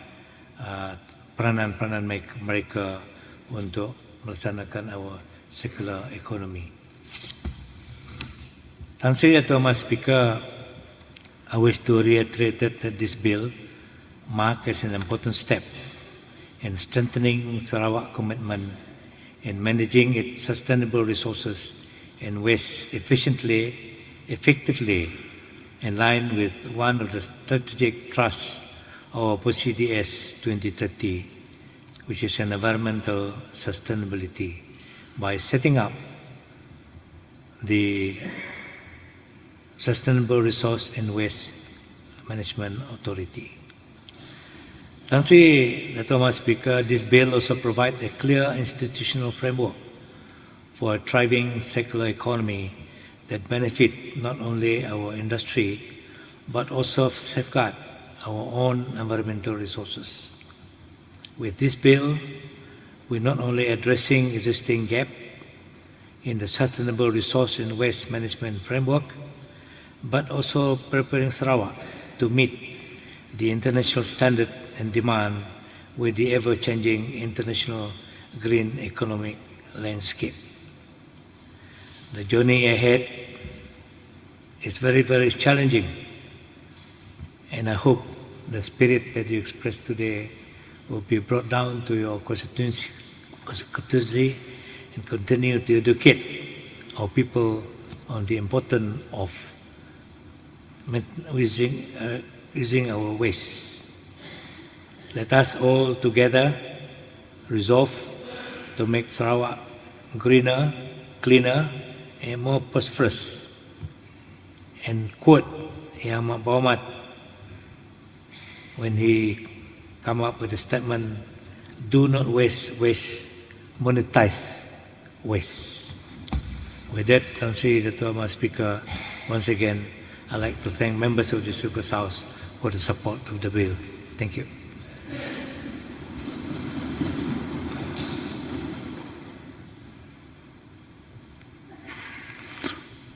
peranan-peranan mereka untuk melaksanakan our circular economy. Tan Sri Tuan Speaker, I wish to reiterate that this bill marks as an important step in strengthening Sarawak's commitment in managing its sustainable resources and waste efficiently, effectively, in line with one of the strategic thrusts of PCDS 2030, which is an environmental sustainability, by setting up the Sustainable Resource and Waste Management Authority. Tan Sri Dato' Speaker, this bill also provides a clear institutional framework for a thriving circular economy that benefit not only our industry but also safeguard our own environmental resources. With this bill, we're not only addressing existing gap in the Sustainable Resource and Waste Management Framework, but also preparing Sarawak to meet the international standard and demand with the ever-changing international green economic landscape. The journey ahead is very, very challenging, and I hope the spirit that you expressed today will be brought down to your constituency and continue to educate our people on the importance of using our waste. Let us all together resolve to make Sarawak greener, cleaner, and more prosperous. And quote Yang Berhormat when he come up with a statement, "Do not waste waste, monetize waste." With that, Tan Sri Dato' Speaker, once again, I'd like to thank members of the Circus House for the support of the bill. Thank you.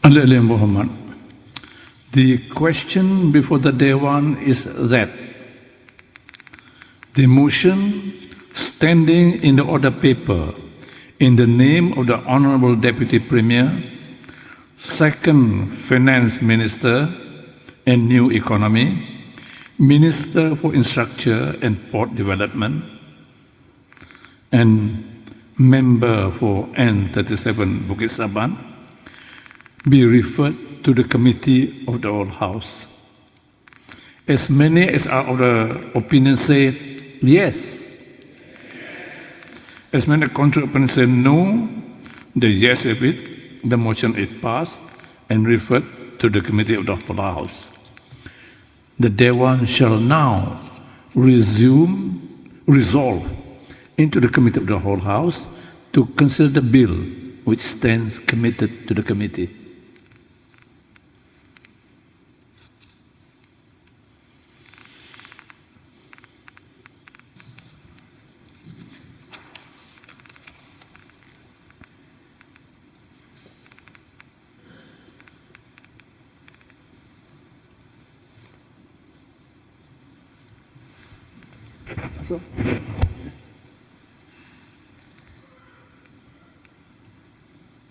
Ahli yang berhormat, the question before the Dewan is that the motion standing in the order paper in the name of the Honourable Deputy Premier, Second Finance Minister and New Economy, Minister for Infrastructure and Port Development, and Member for N37 Bukit Saban, be referred to the Committee of the Whole House. As many as are of the opinion say yes. As many contrary opinions say no, the yes of it, the motion is passed and referred to the Committee of the Whole House. The Dewan shall now resolve into the Committee of the Whole House to consider the bill which stands committed to the committee.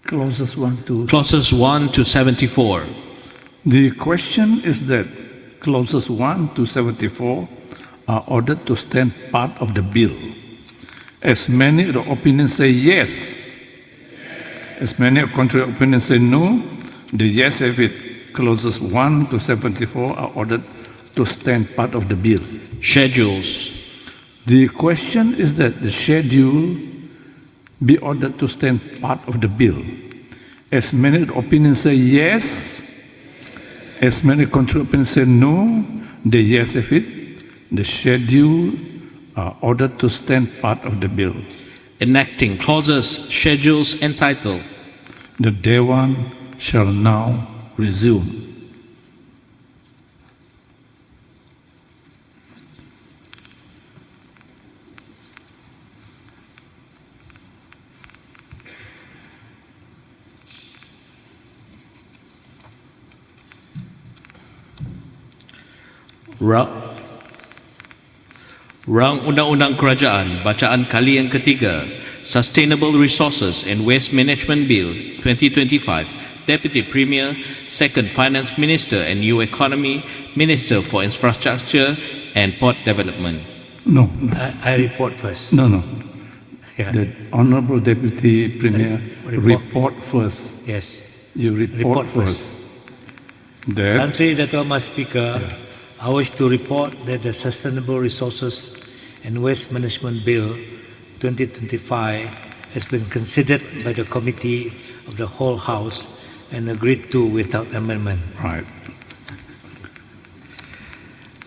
Clauses 1 to 74. The question is that clauses 1 to 74 are ordered to stand part of the bill. As many of the opinions say yes, as many of contrary opinions say no, the yes have it. Clauses 1 to 74 are ordered to stand part of the bill. Schedules. The question is that the schedule be ordered to stand part of the bill. As many opinions say yes, as many contrary opinions say no, the yes have it. The schedule are ordered to stand part of the bill. Enacting clauses, schedules, and title. The Dewan shall now resume. Rang Undang-Undang Kerajaan, Bacaan Kali yang Ketiga, Sustainable Resources and Waste Management Bill 2025, Deputy Premier, Second Finance Minister and New Economy, Minister for Infrastructure and Port Development. No. I report first. No. Yeah. The Honorable Deputy Premier report first. Yes. You report first. That, Tan Sri Dato' Mas Speaker, I wish to report that the Sustainable Resources and Waste Management Bill 2025 has been considered by the Committee of the whole House and agreed to without amendment. right.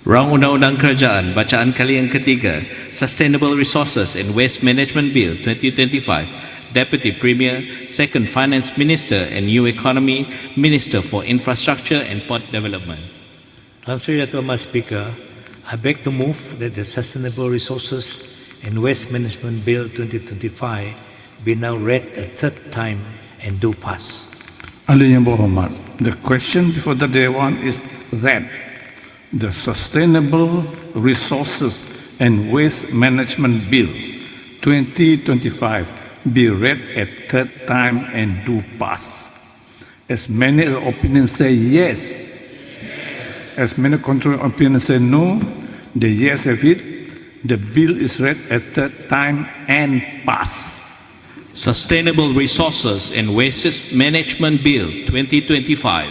Rang Undang-Undang Kerajaan, Bacaan Kali yang Ketiga, Sustainable Resources and Waste Management Bill 2025, Deputy Premier, Second Finance Minister and New Economy, Minister for Infrastructure and Port Development. Tan Sri Dato' Mas Speaker, I beg to move that the Sustainable Resources and Waste Management Bill 2025 be now read a third time and do pass. Ahli yang berhormat, the question before the Dewan is that the Sustainable Resources and Waste Management Bill 2025 be read a third time and do pass. As many opinions say yes, as many contrary opinions say no, the yes have it. The bill is read a third time and pass. Sustainable Resources and Waste Management Bill 2025.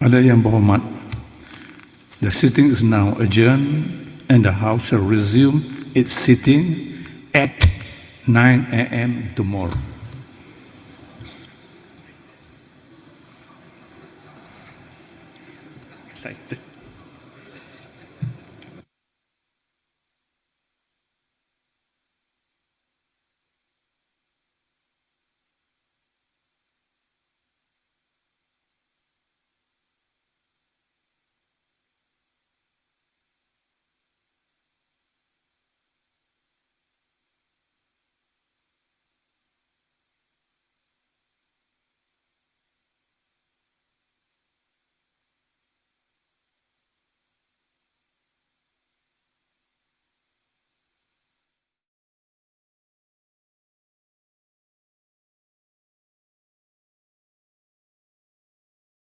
Ada yang berhormat, the sitting is now adjourned and the House shall resume its sitting at 9 a.m. tomorrow. Excited.